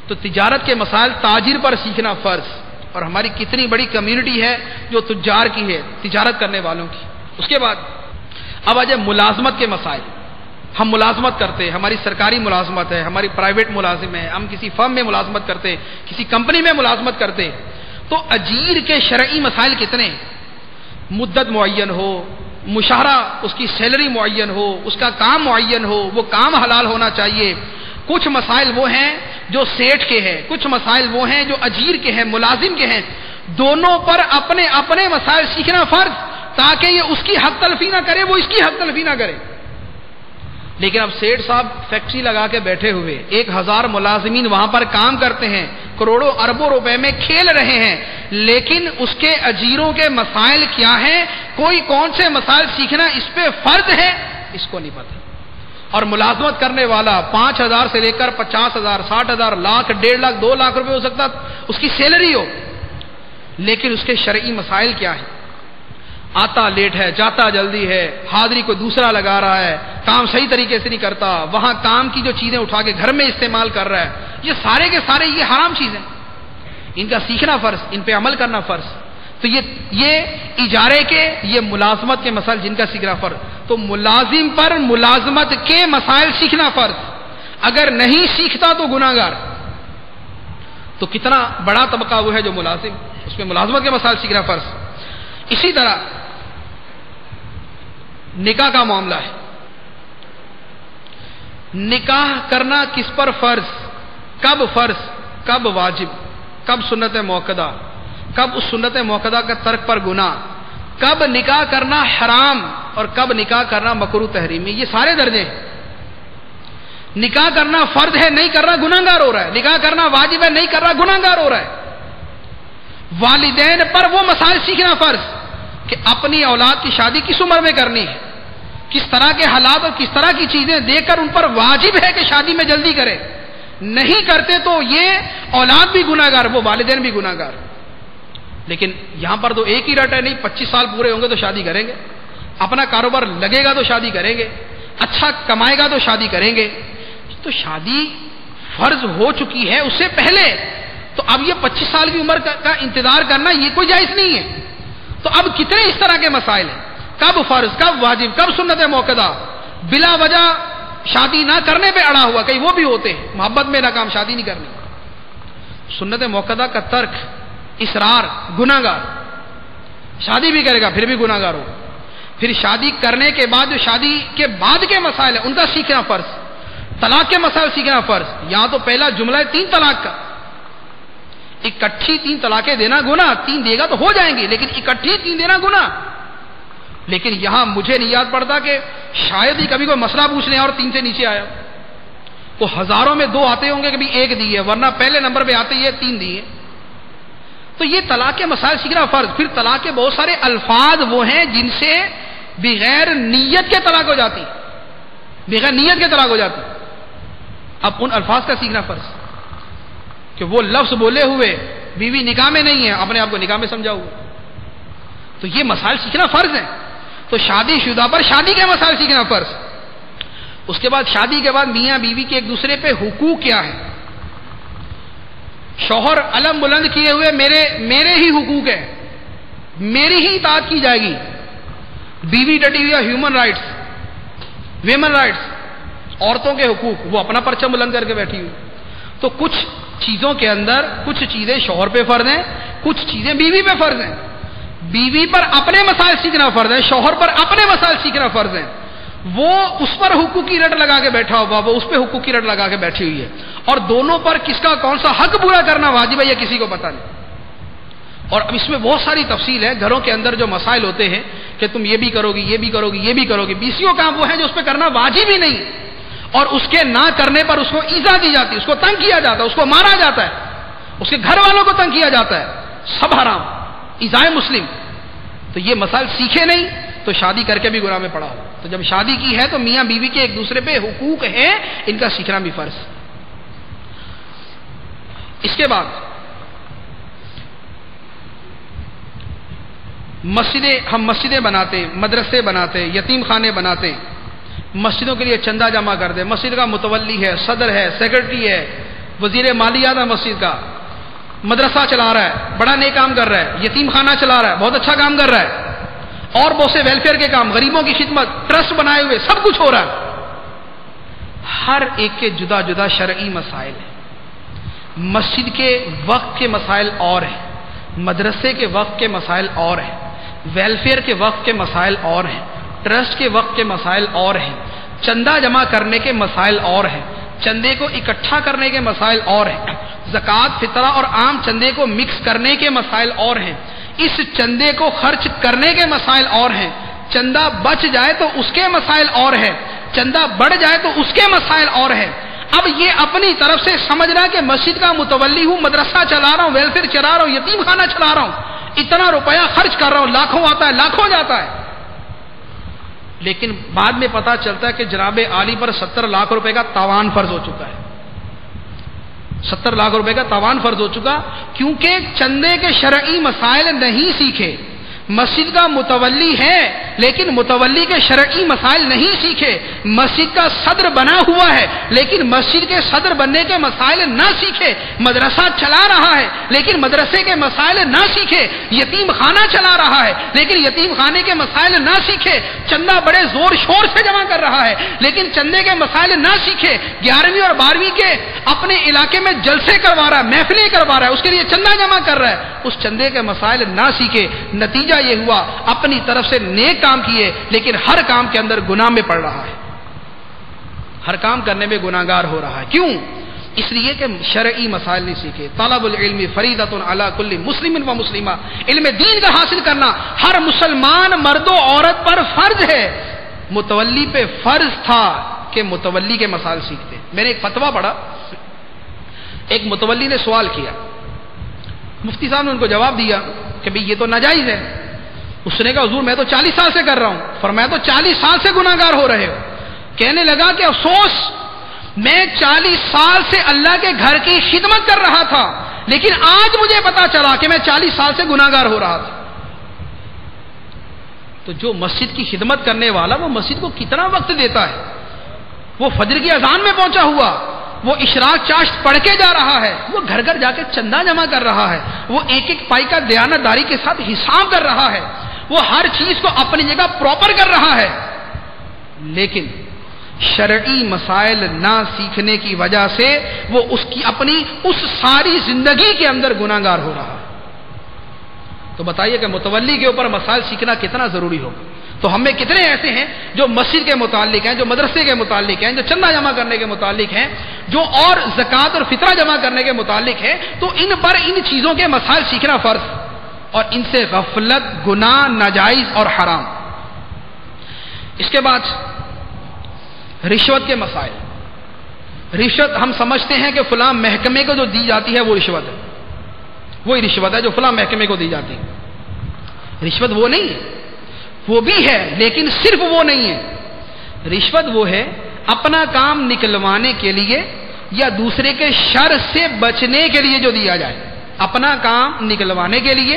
Speaker 1: تو تجارت کے مسائل تاجر پر سیکھنا فرض. اور ہماری کتنی بڑی کمیونٹی ہے جو تجار کی ہے، تجارت کرنے والوں کی. اس کے بعد اب آ جائے ملازمت کے مسائل. ہم ملازمت کرتے ہیں، ہماری سرکاری ملازمت ہے، ہماری پرائیویٹ ملازم ہے، ہم کسی فرم میں ملازمت کرتے ہیں، کسی کمپنی میں ملازمت کرتے ہیں. تو اجیر کے شرعی مسائل کتنے ہیں؟ مدت معین ہو، مشاہرہ اس کی سیلری معین ہو، اس کا کام معین ہو، وہ کام حلال ہونا چاہیے. کچھ مسائل وہ ہیں جو سیٹھ کے ہیں، کچھ مسائل وہ ہیں جو اجیر کے ہیں، ملازم کے ہیں. دونوں پر اپنے اپنے مسائل سیکھنا فرض تاکہ یہ اس کی حق تلفی نہ کرے، وہ اس کی حق تلفی نہ کرے. لیکن اب سیٹھ صاحب فیکٹری لگا کے بیٹھے ہوئے، 1000 ملازمین وہاں پر کام کرتے ہیں، کروڑوں اربوں روپے میں کھیل رہے ہیں، لیکن اس کے اجیروں کے مسائل کیا ہیں، کوئی کون سے مسائل سیکھنا اس پہ فرض ہے، اس کو نہیں پتا. اور ملازمت کرنے والا 5000 سے لے کر 50,000 60,000 لاکھ 1.5 لاکھ 2 لاکھ روپے ہو سکتا اس کی سیلری ہو، لیکن اس کے شرعی مسائل کیا ہیں؟ آتا لیٹ ہے، جاتا جلدی ہے، حاضری کو دوسرا لگا رہا ہے، کام صحیح طریقے سے نہیں کرتا، وہاں کام کی جو چیزیں اٹھا کے گھر میں استعمال کر رہا ہے. یہ سارے کے سارے یہ حرام چیزیں، ان کا سیکھنا فرض، ان پہ عمل کرنا فرض. تو یہ اجارے کے، یہ ملازمت کے مسائل جن کا سیکھنا فرض. تو ملازم پر ملازمت کے مسائل سیکھنا فرض. اگر نہیں سیکھتا تو گناہگار. تو کتنا بڑا طبقہ وہ ہے جو ملازم، اس میں ملازمت کے مسائل سیکھنا فرض. اسی طرح نکاح کا معاملہ ہے. نکاح کرنا کس پر فرض، کب فرض، کب واجب، کب سنت موقدہ، کب اس سنت موقدہ کا ترک پر گناہ، کب نکاح کرنا حرام اور کب نکاح کرنا مکروہ تحریمی. یہ سارے درجے ہیں. نکاح کرنا فرض ہے، نہیں کرنا گناہگار ہو رہا ہے. نکاح کرنا واجب ہے، نہیں کرنا گناہگار ہو رہا ہے. والدین پر وہ مسائل سیکھنا فرض کہ اپنی اولاد کی شادی کس عمر میں کرنی ہے، کس طرح کے حالات اور کس طرح کی چیزیں دیکھ کر ان پر واجب ہے کہ شادی میں جلدی کرے. نہیں کرتے تو یہ اولاد بھی گناہگار، وہ والدین بھی گناہگار. لیکن یہاں پر تو ایک ہی رٹ ہے، نہیں 25 سال پورے ہوں گے تو شادی کریں گے، اپنا کاروبار لگے گا تو شادی کریں گے، اچھا کمائے گا تو شادی کریں گے. تو شادی فرض ہو چکی ہے اس سے پہلے، تو اب یہ 25 سال کی عمر کا انتظار کرنا یہ کوئی جائز نہیں ہے. تو اب کتنے اس طرح کے مسائل ہیں، کب فرض، کب واجب، کب سنت موقدہ، بلا وجہ شادی نہ کرنے پہ اڑا ہوا، کئی وہ بھی ہوتے ہیں محبت میں ناکام، شادی نہیں کرنی. سنت موقدہ کا ترک، اصرار، گناہگار. شادی بھی کرے گا پھر بھی گناہگار ہوگا. پھر شادی کرنے کے بعد جو شادی کے بعد کے مسائل ہیں ان کا سیکھنا فرض. طلاق کے مسائل سیکھنا فرض. یہاں تو پہلا جملہ ہے 3 طلاق کا. اکٹھی 3 طلاقیں دینا گناہ، 3 دے گا تو ہو جائیں گی، لیکن اکٹھی 3 دینا گناہ. لیکن یہاں مجھے نہیں یاد پڑتا کہ شاید ہی کبھی کوئی مسئلہ پوچھ لیں اور 3 سے نیچے آیا. وہ ہزاروں میں 2 آتے ہوں گے، کبھی 1 دی ہے، ورنہ پہلے نمبر پہ آتے ہی 3 دی ہے. تو یہ طلاق کے مسائل سیکھنا فرض. پھر طلاق کے بہت سارے الفاظ وہ ہیں جن سے بغیر نیت کے طلاق ہو جاتی، بغیر نیت کے طلاق ہو جاتی. اب ان الفاظ کا سیکھنا فرض کہ وہ لفظ بولے ہوئے بیوی نکاح میں نہیں ہے، اپنے آپ کو نکاح میں سمجھا ہوا. تو یہ مسائل سیکھنا فرض ہے. تو شادی شدہ پر شادی کے مسائل سیکھنا فرض. اس کے بعد شادی کے بعد میاں بیوی کے ایک دوسرے پہ حقوق کیا ہے. شوہر علم بلند کیے ہوئے میرے ہی حقوق ہیں، میری ہی اطاعت کی جائے گی. بیوی ڈٹی ہوئی ہے ہیومن رائٹس، ویمن رائٹس، عورتوں کے حقوق، وہ اپنا پرچم بلند کر کے بیٹھی ہوئی. تو کچھ چیزوں کے اندر کچھ چیزیں شوہر پہ فرض ہیں، کچھ چیزیں بیوی پہ فرض ہیں. بیوی پر اپنے مسائل سیکھنا فرض ہے، شوہر پر اپنے مسائل سیکھنا فرض ہے. وہ اس پر حقوق کی رٹ لگا کے بیٹھا ہوا، وہ اس پہ حقوق کی رٹ لگا کے بیٹھی ہوئی ہے. اور دونوں پر کس کا کون سا حق پورا کرنا واجب ہے یہ کسی کو پتہ نہیں. اور اب اس میں بہت ساری تفصیل ہے. گھروں کے اندر جو مسائل ہوتے ہیں کہ تم یہ بھی کرو گی، یہ بھی کرو گی، یہ بھی کرو گی، 20 کام وہ ہیں جو اس پہ کرنا واجب ہی نہیں، اور اس کے نہ کرنے پر اس کو ایذا دی جاتی ہے، اس کو تنگ کیا جاتا ہے، اس کو مارا جاتا ہے، اس کے گھر والوں کو تنگ کیا جاتا ہے. سب حرام، ایذائے مسلم. تو یہ مسائل سیکھے نہیں تو شادی کر کے بھی گناہ میں پڑا ہو. تو جب شادی کی ہے تو میاں بیوی کے ایک دوسرے پہ حقوق ہیں، ان کا سیکھنا بھی فرض. اس کے بعد ہم مسجدیں بناتے ہیں، مدرسے بناتے ہیں، یتیم خانے بناتے ہیں، مسجدوں کے لیے چندہ جمع کرتے ہیں. مسجد کا متولی ہے، صدر ہے، سیکرٹری ہے، وزیر مالیات ہے مسجد کا، مدرسہ چلا رہا ہے، بڑا نیک کام کر رہا ہے، یتیم خانہ چلا رہا ہے، بہت اچھا کام کر رہا ہے، اور بہت سے ویلفیئر کے کام، غریبوں کی خدمت، ٹرسٹ بنائے ہوئے، سب کچھ ہو رہا ہے. ہر ایک کے جدا جدا شرعی مسائل ہیں. مسجد کے وقت کے مسائل اور ہیں، مدرسے کے وقت کے مسائل اور ہیں، ویلفیئر کے وقت کے مسائل اور ہیں، ٹرسٹ کے وقت کے مسائل اور ہیں، چندہ جمع کرنے کے مسائل اور ہیں، چندے کو اکٹھا کرنے کے مسائل اور ہیں، زکوٰۃ، فطرہ اور عام چندے کو مکس کرنے کے مسائل اور ہیں، اس چندے کو خرچ کرنے کے مسائل اور ہیں، چندہ بچ جائے تو اس کے مسائل اور ہیں، چندہ بڑھ جائے تو اس کے مسائل اور ہیں. اب یہ اپنی طرف سے سمجھنا کہ مسجد کا متولی ہوں، مدرسہ چلا رہا ہوں، ویلفیئر چلا رہا ہوں، یتیم خانہ چلا رہا ہوں، اتنا روپیہ خرچ کر رہا ہوں، لاکھوں آتا ہے، لاکھوں جاتا ہے. لیکن بعد میں پتا چلتا ہے کہ جناب عالی پر 70 لاکھ روپے کا تاوان فرض ہو چکا ہے. 70 لاکھ روپے کا تاوان فرض ہو چکا کیونکہ چندے کے شرعی مسائل نہیں سیکھے. مسجد کا متولی ہے لیکن متولی کے شرعی مسائل نہیں سیکھے. مسجد کا صدر بنا ہوا ہے لیکن مسجد کے صدر بننے کے مسائل نہ سیکھے. مدرسہ چلا رہا ہے لیکن مدرسے کے مسائل نہ سیکھے. یتیم خانہ چلا رہا ہے لیکن یتیم خانے کے مسائل نہ سیکھے. چندہ بڑے زور شور سے جمع کر رہا ہے لیکن چندے کے مسائل نہ سیکھے. 11ویں اور 12ویں کے اپنے علاقے میں جلسے کروا رہا ہے، محفلیں کروا رہا ہے، اس کے لیے چندہ جمع کر رہا ہے، اس چندے کے مسائل نہ سیکھے. نتیجہ یہ ہوا اپنی طرف سے نیک کام کیے لیکن ہر کام کے اندر گناہ میں پڑ رہا ہے، ہر کام کرنے میں گناہگار ہو رہا ہے. کیوں؟ اس لیے کہ شرعی مسائل نہیں سیکھے. طلب العلم فریضۃ علی کل مسلم و مسلمہ، علم دین کا حاصل کرنا ہر مسلمان مرد و عورت پر فرض ہے. متولی پہ فرض تھا کہ متولی کے مسائل سیکھتے. میں نے ایک فتویٰ پڑھا، ایک متولی نے سوال کیا، مفتی صاحب نے ان کو جواب دیا کہ بھئی یہ تو ناجائز ہے. اس نے کہا حضور میں تو 40 سال سے کر رہا ہوں. فرمایا تو 40 سال سے گناہگار ہو رہے ہو. کہنے لگا کہ افسوس، میں 40 سال سے اللہ کے گھر کی خدمت کر رہا تھا، لیکن آج مجھے پتا چلا کہ میں 40 سال سے گناہگار ہو رہا تھا. تو جو مسجد کی خدمت کرنے والا وہ مسجد کو کتنا وقت دیتا ہے، وہ فجر کی اذان میں پہنچا ہوا، وہ اشراق چاشت پڑھ کے جا رہا ہے، وہ گھر گھر جا کے چندہ جمع کر رہا ہے، وہ ایک ایک پائی کا دیانت داری کے ساتھ حساب کر رہا ہے، وہ ہر چیز کو اپنی جگہ پراپر کر رہا ہے، لیکن شرعی مسائل نہ سیکھنے کی وجہ سے وہ اس کی اپنی اس ساری زندگی کے اندر گناہگار ہو رہا ہے. تو بتائیے کہ متولی کے اوپر مسائل سیکھنا کتنا ضروری ہوگا. تو ہم میں کتنے ایسے ہیں جو مسجد کے متعلق ہیں، جو مدرسے کے متعلق ہیں، جو چندہ جمع کرنے کے متعلق ہیں، جو اور زکوٰۃ اور فطرہ جمع کرنے کے متعلق ہیں، تو ان پر ان چیزوں کے مسائل سیکھنا فرض، اور ان سے غفلت گناہ ناجائز اور حرام. اس کے بعد رشوت کے مسائل. رشوت ہم سمجھتے ہیں کہ فلاں محکمے کو جو دی جاتی ہے وہ رشوت ہے، وہی رشوت ہے جو فلاں محکمے کو دی جاتی ہے. رشوت وہ نہیں ہے، وہ بھی ہے لیکن صرف وہ نہیں ہے. رشوت وہ ہے اپنا کام نکلوانے کے لیے یا دوسرے کے شر سے بچنے کے لیے جو دیا جائے، اپنا کام نکلوانے کے لیے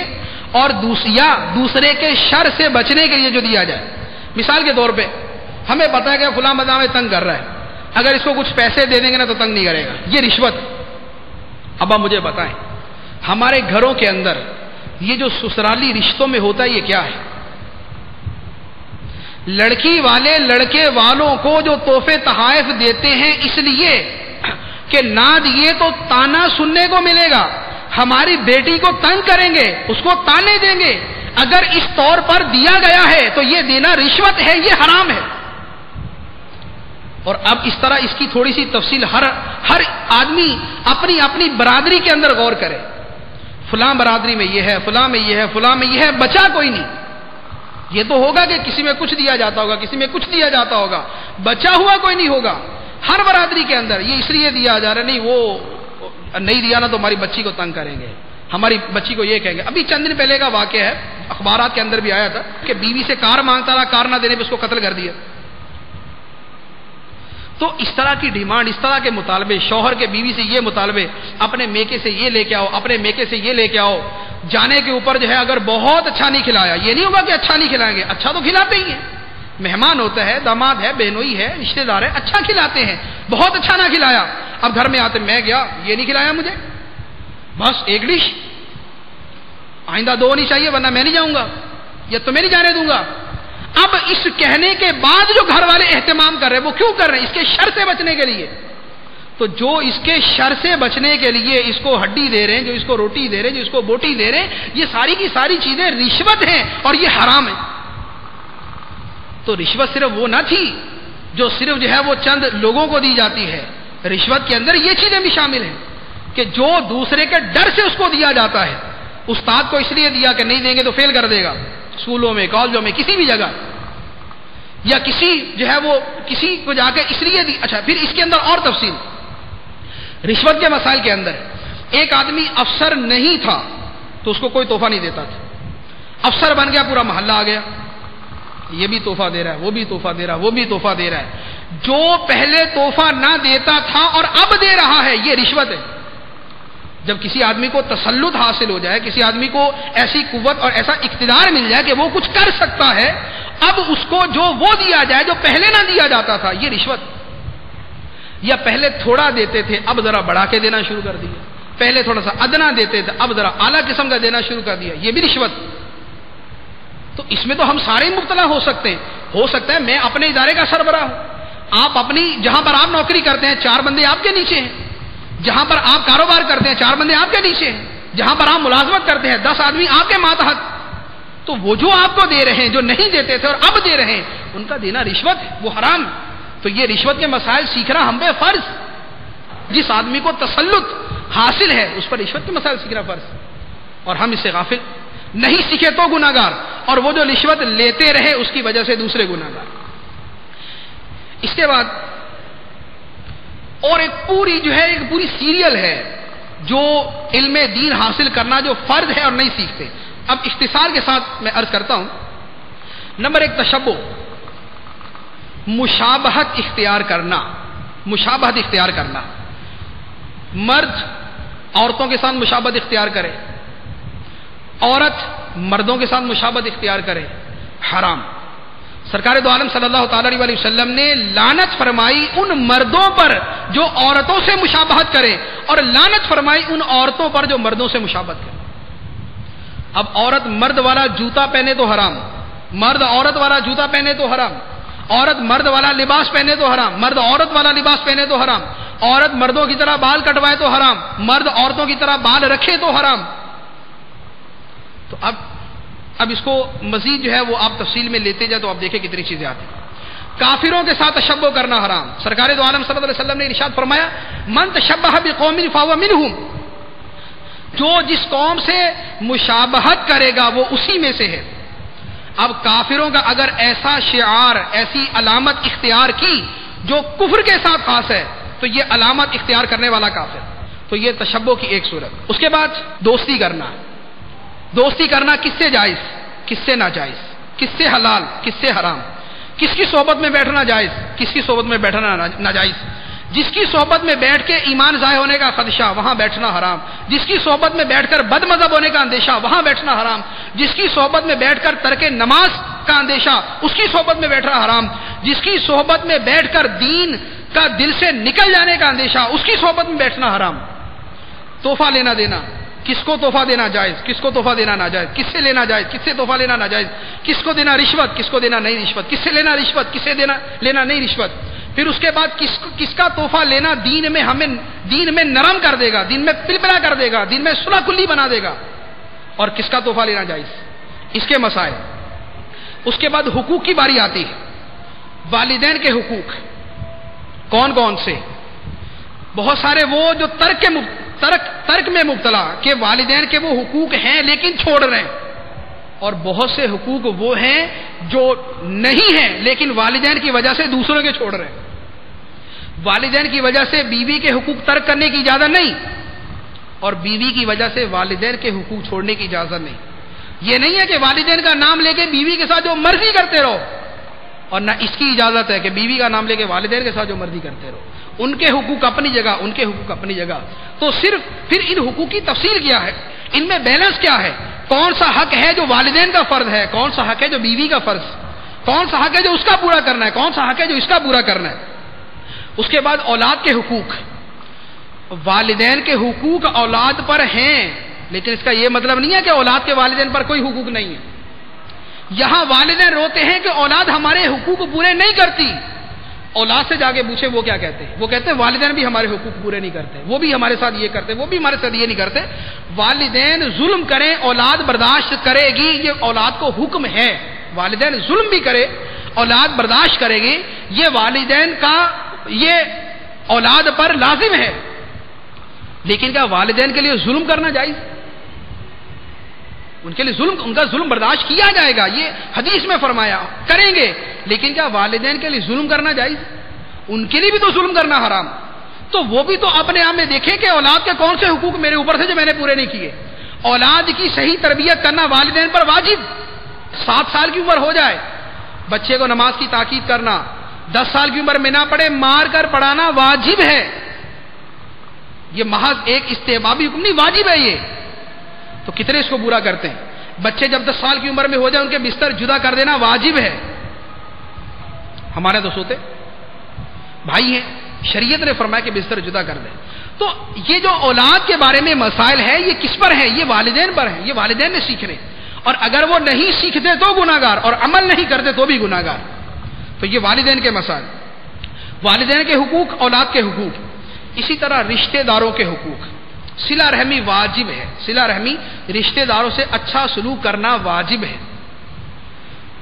Speaker 1: اور یا دوسرے کے شر سے بچنے کے لیے جو دیا جائے. مثال کے طور پہ ہمیں پتا ہے کہ فلاں بندہ ہمیں تنگ کر رہا ہے، اگر اس کو کچھ پیسے دے دیں گے نا تو تنگ نہیں کرے گا، یہ رشوت. اب آپ مجھے بتائیں ہمارے گھروں کے اندر یہ جو سسرالی رشتوں میں ہوتا ہے یہ کیا ہے؟ لڑکی والے لڑکے والوں کو جو تحفے تحائف دیتے ہیں اس لیے کہ نہ دیے تو تانا سننے کو ملے گا، ہماری بیٹی کو تنگ کریں گے، اس کو تانے دیں گے. اگر اس طور پر دیا گیا ہے تو یہ دینا رشوت ہے، یہ حرام ہے. اور اب اس طرح اس کی تھوڑی سی تفصیل ہر آدمی اپنی اپنی برادری کے اندر غور کرے. فلاں برادری میں یہ ہے، فلاں میں یہ ہے، فلاں میں یہ ہے، بچا کوئی نہیں. یہ تو ہوگا کہ کسی میں کچھ دیا جاتا ہوگا، کسی میں کچھ دیا جاتا ہوگا، بچا ہوا کوئی نہیں ہوگا. ہر برادری کے اندر یہ اس لیے دیا جا رہا ہے، نہیں وہ نہیں دیا نا تو ہماری بچی کو تنگ کریں گے، ہماری بچی کو یہ کہیں گے. ابھی چند دن پہلے کا واقعہ ہے، اخبارات کے اندر بھی آیا تھا کہ بیوی سے کار مانگتا رہا، کار نہ دینے پہ اس کو قتل کر دیا. تو اس طرح کی ڈیمانڈ، اس طرح کے مطالبے، شوہر کے بیوی سے یہ مطالبے، اپنے میکے سے یہ لے کے آؤ، اپنے میکے سے یہ لے کے آؤ. جانے کے اوپر جو ہے اگر بہت اچھا نہیں کھلایا، یہ نہیں ہوگا کہ اچھا نہیں کھلائیں گے، اچھا تو کھلاتے ہی ہیں. مہمان ہوتا ہے، داماد ہے، بہنوئی ہے، رشتہ دار ہے، اچھا کھلاتے ہیں. بہت اچھا نہ کھلایا، اب گھر میں آتے میں گیا، یہ نہیں کھلایا مجھے، بس ایک ڈش، آئندہ 2 نہیں چاہیے ورنہ میں نہیں جاؤں گا یا تمہیں نہیں جانے دوں گا. اب اس کہنے کے بعد جو گھر والے اہتمام کر رہے ہیں وہ کیوں کر رہے ہیں؟ اس کے شر سے بچنے کے لیے. تو جو اس کے شر سے بچنے کے لیے اس کو ہڈی دے رہے ہیں، جو اس کو روٹی دے رہے ہیں، جو اس کو بوٹی دے رہے ہیں، یہ ساری کی ساری چیزیں رشوت ہیں اور یہ حرام ہے. تو رشوت صرف وہ نہ تھی جو صرف جو ہے وہ چند لوگوں کو دی جاتی ہے، رشوت کے اندر یہ چیزیں بھی شامل ہیں کہ جو دوسرے کے ڈر سے اس کو دیا جاتا ہے. استاد کو اس لیے دیا کہ نہیں دیں گے تو فیل کر دے گا، اسکولوں میں، کالجوں میں، کسی بھی جگہ، یا کسی جو ہے وہ کسی کو جا کے اس لیے دی. اچھا پھر اس کے اندر اور تفصیل، رشوت کے مسائل کے اندر ایک آدمی افسر نہیں تھا تو اس کو کوئی تحفہ نہیں دیتا تھا، افسر بن گیا، پورا محلہ آ گیا، یہ بھی تحفہ دے رہا ہے، وہ بھی تحفہ دے رہا ہے، وہ بھی تحفہ دے رہا ہے. جو پہلے تحفہ نہ دیتا تھا اور اب دے رہا ہے یہ رشوت ہے. جب کسی آدمی کو تسلط حاصل ہو جائے، کسی آدمی کو ایسی قوت اور ایسا اقتدار مل جائے کہ وہ کچھ کر سکتا ہے، اب اس کو جو وہ دیا جائے جو پہلے نہ دیا جاتا تھا، یہ رشوت. یا پہلے تھوڑا دیتے تھے اب ذرا بڑھا کے دینا شروع کر دیا، پہلے تھوڑا سا ادنا دیتے تھے اب ذرا اعلیٰ قسم کا دینا شروع کر دیا، یہ بھی رشوت. تو اس میں تو ہم سارے مبتلا ہو سکتے ہیں. ہو سکتا ہے میں اپنے ادارے کا سربراہ ہوں، آپ اپنی جہاں پر آپ نوکری کرتے ہیں 4 بندے آپ کے نیچے ہیں، جہاں پر آپ کاروبار کرتے ہیں 4 بندے آپ کے نیچے ہیں، جہاں پر آپ ملازمت کرتے ہیں 10 آدمی آپ کے ماتحت. تو وہ جو آپ کو دے رہے ہیں، جو نہیں دیتے تھے اور اب دے رہے ہیں، ان کا دینا رشوت ہے، وہ حرام. تو یہ رشوت کے مسائل سیکھنا ہم پہ فرض. جس آدمی کو تسلط حاصل ہے اس پر رشوت کے مسائل سیکھنا فرض، اور ہم اس سے غافل. نہیں سیکھے تو گناہگار، اور وہ جو رشوت لیتے رہے اس کی وجہ سے دوسرے گناہگار. اس کے بعد اور ایک پوری سیریل ہے جو علم دین حاصل کرنا جو فرض ہے اور نہیں سیکھتے. اب اختصار کے ساتھ میں عرض کرتا ہوں. نمبر 1 تشبہ، مشابہت اختیار کرنا. مشابہت اختیار کرنا، مرد عورتوں کے ساتھ مشابہت اختیار کرے، عورت مردوں کے ساتھ مشابہت اختیار کرے، حرام. سرکار دو عالم صلی اللہ تعالی علیہ وسلم نے لعنت فرمائی ان مردوں پر جو عورتوں سے مشابہت کرے، اور لعنت فرمائی ان عورتوں پر جو مردوں سے مشابہت کرے. اب عورت مرد والا جوتا پہنے تو حرام، مرد عورت والا جوتا پہنے تو حرام، عورت مرد والا لباس پہنے تو حرام، مرد عورت والا لباس پہنے تو حرام، عورت مردوں کی طرح بال کٹوائے تو حرام، مرد عورتوں کی طرح بال رکھے تو حرام. تو اب اس کو مزید جو ہے وہ آپ تفصیل میں لیتے جائیں تو آپ دیکھیں کتنی چیزیں آتی ہیں. کافروں کے ساتھ تشبہ کرنا حرام. سرکار دو عالم صلی اللہ علیہ وسلم نے ارشاد فرمایا من تشبہ بقوم فهو منهم، جو جس قوم سے مشابہت کرے گا وہ اسی میں سے ہے. اب کافروں کا اگر ایسا شعار، ایسی علامت اختیار کی جو کفر کے ساتھ خاص ہے تو یہ علامت اختیار کرنے والا کافر. تو یہ تشبہ کی ایک صورت. اس کے بعد دوستی کرنا. دوستی کرنا کس سے جائز، کس سے ناجائز، کس سے حلال، کس سے حرام، کس کی صحبت میں بیٹھنا جائز، کس کی صحبت میں بیٹھنا ناجائز. جس کی صحبت میں بیٹھ کے ایمان ضائع ہونے کا خدشہ وہاں بیٹھنا حرام. جس کی صحبت میں بیٹھ کر بد مذہب ہونے کا اندیشہ وہاں بیٹھنا حرام. جس کی صحبت میں بیٹھ کر ترک نماز کا اندیشہ اس کی صحبت میں بیٹھنا حرام. جس کی صحبت میں بیٹھ کر دین کا دل سے نکل جانے کا اندیشہ اس کی صحبت میں بیٹھنا حرام. تحفہ لینا دینا، کس کو تحفہ دینا جائز، کس کو تحفہ دینا ناجائز، کس سے لینا جائز، کس سے تحفہ لینا ناجائز، کس کو دینا رشوت، کس کو دینا نہیں رشوت، کس سے لینا رشوت، کس سے لینا نہیں رشوت. پھر اس کے بعد کس کا تحفہ لینا دین میں ہمیں دین میں نرم کر دے گا، دین میں پلپلا کر دے گا، دین میں صلح کلی بنا دے گا، اور کس کا تحفہ لینا جائز، اس کے مسائل. اس کے بعد حقوق کی باری آتی ہے. والدین کے حقوق کون کون سے؟ بہت سارے وہ جو ترک میں مبتلا کہ والدین کے وہ حقوق ہیں لیکن چھوڑ رہے ہیں، اور بہت سے حقوق وہ ہیں جو نہیں ہیں لیکن والدین کی وجہ سے دوسروں کے چھوڑ رہے ہیں. والدین کی وجہ سے بیوی کے حقوق ترک کرنے کی اجازت نہیں، اور بیوی کی وجہ سے والدین کے حقوق چھوڑنے کی اجازت نہیں. یہ نہیں ہے کہ والدین کا نام لے کے بیوی کے ساتھ جو مرضی کرتے رہو، اور نہ اس کی اجازت ہے کہ بیوی کا نام لے کے والدین کے ساتھ جو مرضی کرتے رہو. ان کے حقوق اپنی جگہ، ان کے حقوق اپنی جگہ. تو صرف پھر ان حقوق کی تفصیل کیا ہے، ان میں بیلنس کیا ہے، کون سا حق ہے جو والدین کا فرض ہے، کون سا حق ہے جو بیوی کا فرض، کون سا حق ہے جو اس کا پورا کرنا ہے، کون سا حق ہے جو اس کا پورا کرنا ہے. اس کے بعد اولاد کے حقوق. والدین کے حقوق اولاد پر ہیں، لیکن اس کا یہ مطلب نہیں ہے کہ اولاد کے والدین پر کوئی حقوق نہیں ہے. یہاں والدین روتے ہیں کہ اولاد ہمارے حقوق پورے نہیں کرتی. اولاد سے جا کے پوچھے وہ کیا کہتے ہیں. وہ کہتے ہیں والدین بھی ہمارے حقوق پورے نہیں کرتے، وہ بھی ہمارے ساتھ یہ کرتے، وہ بھی ہمارے ساتھ یہ نہیں کرتے. والدین ظلم کریں اولاد برداشت کرے گی، یہ اولاد کو حکم ہے. والدین ظلم بھی کرے اولاد برداشت کرے گی، یہ والدین کا یہ اولاد پر لازم ہے. لیکن کیا والدین کے لیے ظلم کرنا جائز؟ ان کے لیے ان کا ظلم برداشت کیا جائے گا، یہ حدیث میں فرمایا کریں گے. لیکن کیا والدین کے لیے ظلم کرنا جائز؟ ان کے لیے بھی تو ظلم کرنا حرام. تو وہ بھی تو اپنے آپ میں دیکھیں کہ اولاد کے کون سے حقوق میرے اوپر سے جو میں نے پورے نہیں کیے. اولاد کی صحیح تربیت کرنا والدین پر واجب. 7 سال کی عمر ہو جائے بچے کو نماز کی تاکید کرنا، 10 سال کی عمر میں نہ پڑھے مار کر پڑھانا واجب ہے. یہ محض ایک استحبابی حکم نہیں، واجب ہے یہ. تو کتنے اس کو برا کرتے ہیں. بچے جب 10 سال کی عمر میں ہو جائے ان کے بستر جدا کر دینا واجب ہے. ہمارے تو سوتے بھائی ہیں، شریعت نے فرمایا کہ بستر جدا کر دیں. تو یہ جو اولاد کے بارے میں مسائل ہے یہ کس پر ہے؟ یہ والدین پر ہے. یہ والدین نے سیکھنے، اور اگر وہ نہیں سیکھتے تو گناہگار، اور عمل نہیں کرتے تو بھی گناہگار. تو یہ والدین کے مسائل، والدین کے حقوق، اولاد کے حقوق. اسی طرح رشتہ داروں کے حقوق. صلہ رحمی واجب ہے. صلہ رحمی رشتہ داروں سے اچھا سلوک کرنا واجب ہے.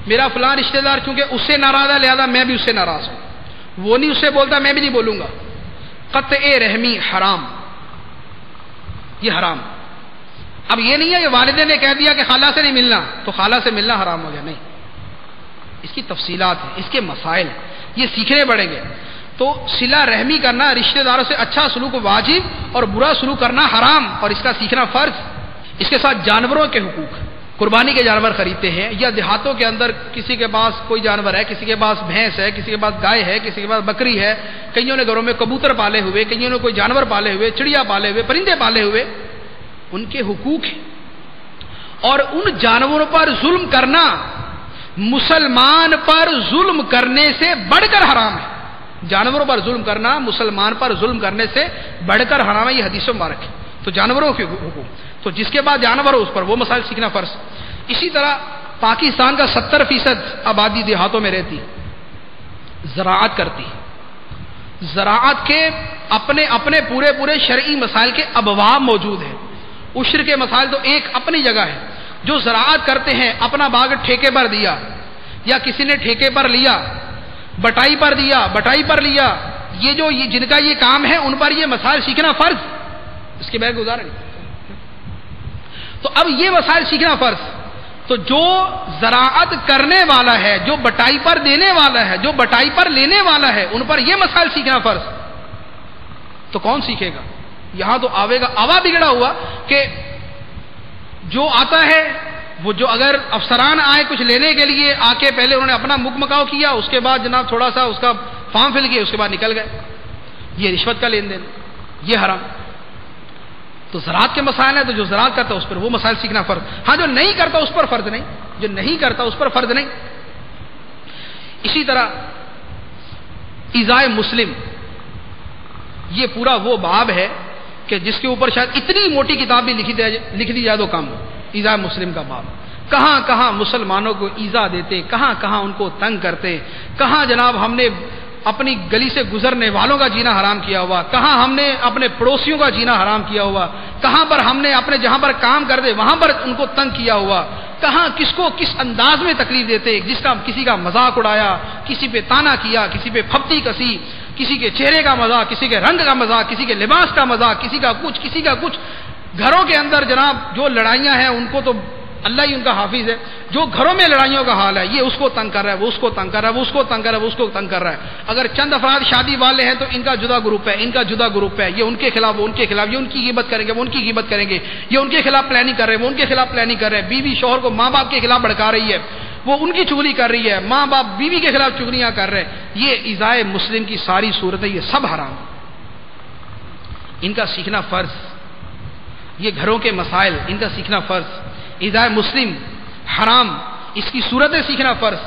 Speaker 1: میرا فلاں رشتہ دار کیونکہ اس سے ناراض ہے لہذا میں بھی اس سے ناراض ہوں، وہ نہیں اس سے بولتا میں بھی نہیں بولوں گا. قطع رحمی حرام، یہ حرام. اب یہ نہیں ہے کہ والدین نے کہہ دیا کہ خالہ سے نہیں ملنا تو خالہ سے ملنا حرام ہو گیا، نہیں. اس کی تفصیلات ہیں، اس کے مسائل ہیں، یہ سیکھنے پڑیں گے. تو صلہ رحمی کرنا، رشتہ داروں سے اچھا سلوک واجب اور برا سلوک کرنا حرام، اور اس کا سیکھنا فرض. اس کے ساتھ جانوروں کے حقوق. قربانی کے جانور خریدتے ہیں، یا دیہاتوں کے اندر کسی کے پاس کوئی جانور ہے، کسی کے پاس بھینس ہے، کسی کے پاس گائے ہے، کسی کے پاس بکری ہے، کئیوں نے گھروں میں کبوتر پالے ہوئے، کئیوں نے کوئی جانور پالے ہوئے، چڑیا پالے ہوئے، پرندے پالے ہوئے، ان کے حقوق ہیں، اور ان جانوروں پر ظلم کرنا مسلمان پر ظلم کرنے سے بڑھ کر حرام ہے۔ جانوروں پر ظلم کرنا مسلمان پر ظلم کرنے سے بڑھ کر حرام ہے، یہ حدیث مبارک ہے۔ تو جانوروں کے حقوق، تو جس کے بعد جانور ہو اس پر وہ مسائل سیکھنا فرض۔ اسی طرح پاکستان کا 70% آبادی دیہاتوں میں رہتی، زراعت کرتی، زراعت کے اپنے اپنے پورے شرعی مسائل کے ابواب موجود ہیں۔ عشر کے مسائل تو ایک اپنی جگہ ہے، جو زراعت کرتے ہیں اپنا باغ ٹھیکے پر دیا، یا کسی نے ٹھیکے پر لیا، بٹائی پر لیا، یہ جو جن کا یہ کام ہے ان پر یہ مسائل سیکھنا فرض، اس کے بغیر گزارا نہیں۔ تو اب یہ مسائل سیکھنا فرض، تو جو زراعت کرنے والا ہے، جو بٹائی پر دینے والا ہے، جو بٹائی پر لینے والا ہے، ان پر یہ مسائل سیکھنا فرض، تو کون سیکھے گا؟ یہاں تو آوے گا آوا بگڑا ہوا کہ جو آتا ہے وہ، جو اگر افسران آئے کچھ لینے کے لیے، آ کے پہلے انہوں نے اپنا مک مکاؤ کیا، اس کے بعد جناب تھوڑا سا اس کا فارم فل کیا، اس کے بعد نکل گئے، یہ رشوت کا لین دین، یہ حرام۔ تو زراعت کے مسائل ہیں، تو جو زراعت کرتا ہے اس پر وہ مسائل سیکھنا فرض۔ ہاں جو نہیں کرتا اس پر فرض نہیں، جو نہیں کرتا اس پر فرض نہیں۔ اسی طرح ایذائے مسلم، یہ پورا وہ باب ہے کہ جس کے اوپر شاید اتنی موٹی کتاب بھی لکھ دی جائے تو کم ہو۔ ایذائے مسلم کا باب، کہاں کہاں مسلمانوں کو ایذا دیتے، کہاں کہاں ان کو تنگ کرتے، کہاں جناب ہم نے اپنی گلی سے گزرنے والوں کا جینا حرام کیا ہوا، کہاں ہم نے اپنے پڑوسیوں کا جینا حرام کیا ہوا، کہاں پر ہم نے اپنے جہاں پر کام کرتے وہاں پر ان کو تنگ کیا ہوا، کہاں کس کو کس انداز میں تکلیف دیتے، جس کا کسی کا مذاق اڑایا، کسی پہ تانا کیا، کسی پہ پھپتی کسی، کسی کے چہرے کا مذاق، کسی کے رنگ کا مذاق، کسی کے لباس کا مذاق، کسی کا کچھ۔ گھروں کے اندر جناب جو لڑائیاں ہیں ان کو تو اللہ ہی ان کا حافظ ہے، جو گھروں میں لڑائیوں کا حال ہے، یہ اس کو تنگ کر رہا ہے، وہ اس کو تنگ کر رہا ہے، وہ اس کو تنگ کر رہا ہے، وہ اس کو تنگ کر رہا ہے۔ اگر چند افراد شادی والے ہیں تو ان کا جدا گروپ ہے، ان کا جدا گروپ ہے، یہ ان کے خلاف، وہ ان کے خلاف، یہ ان کی غیبت کریں گے، وہ ان کی غیبت کریں گے، یہ ان کے خلاف پلاننگ کر رہے ہیں، وہ ان کے خلاف پلاننگ کر رہے ہیں، بیوی شوہر کو ماں باپ کے خلاف بھڑکا رہی ہے، وہ ان کی چغلی کر رہی ہے، ماں باپ بیوی کے خلاف چغلیاں کر رہے ہیں۔ یہ ایذائے مسلم کی ساری صورتیں، یہ سب حرام، ان کا سیکھنا فرض۔ یہ گھروں کے مسائل، ان کا سیکھنا فرض۔ ایذائے مسلم حرام، اس کی صورتیں سیکھنا فرض۔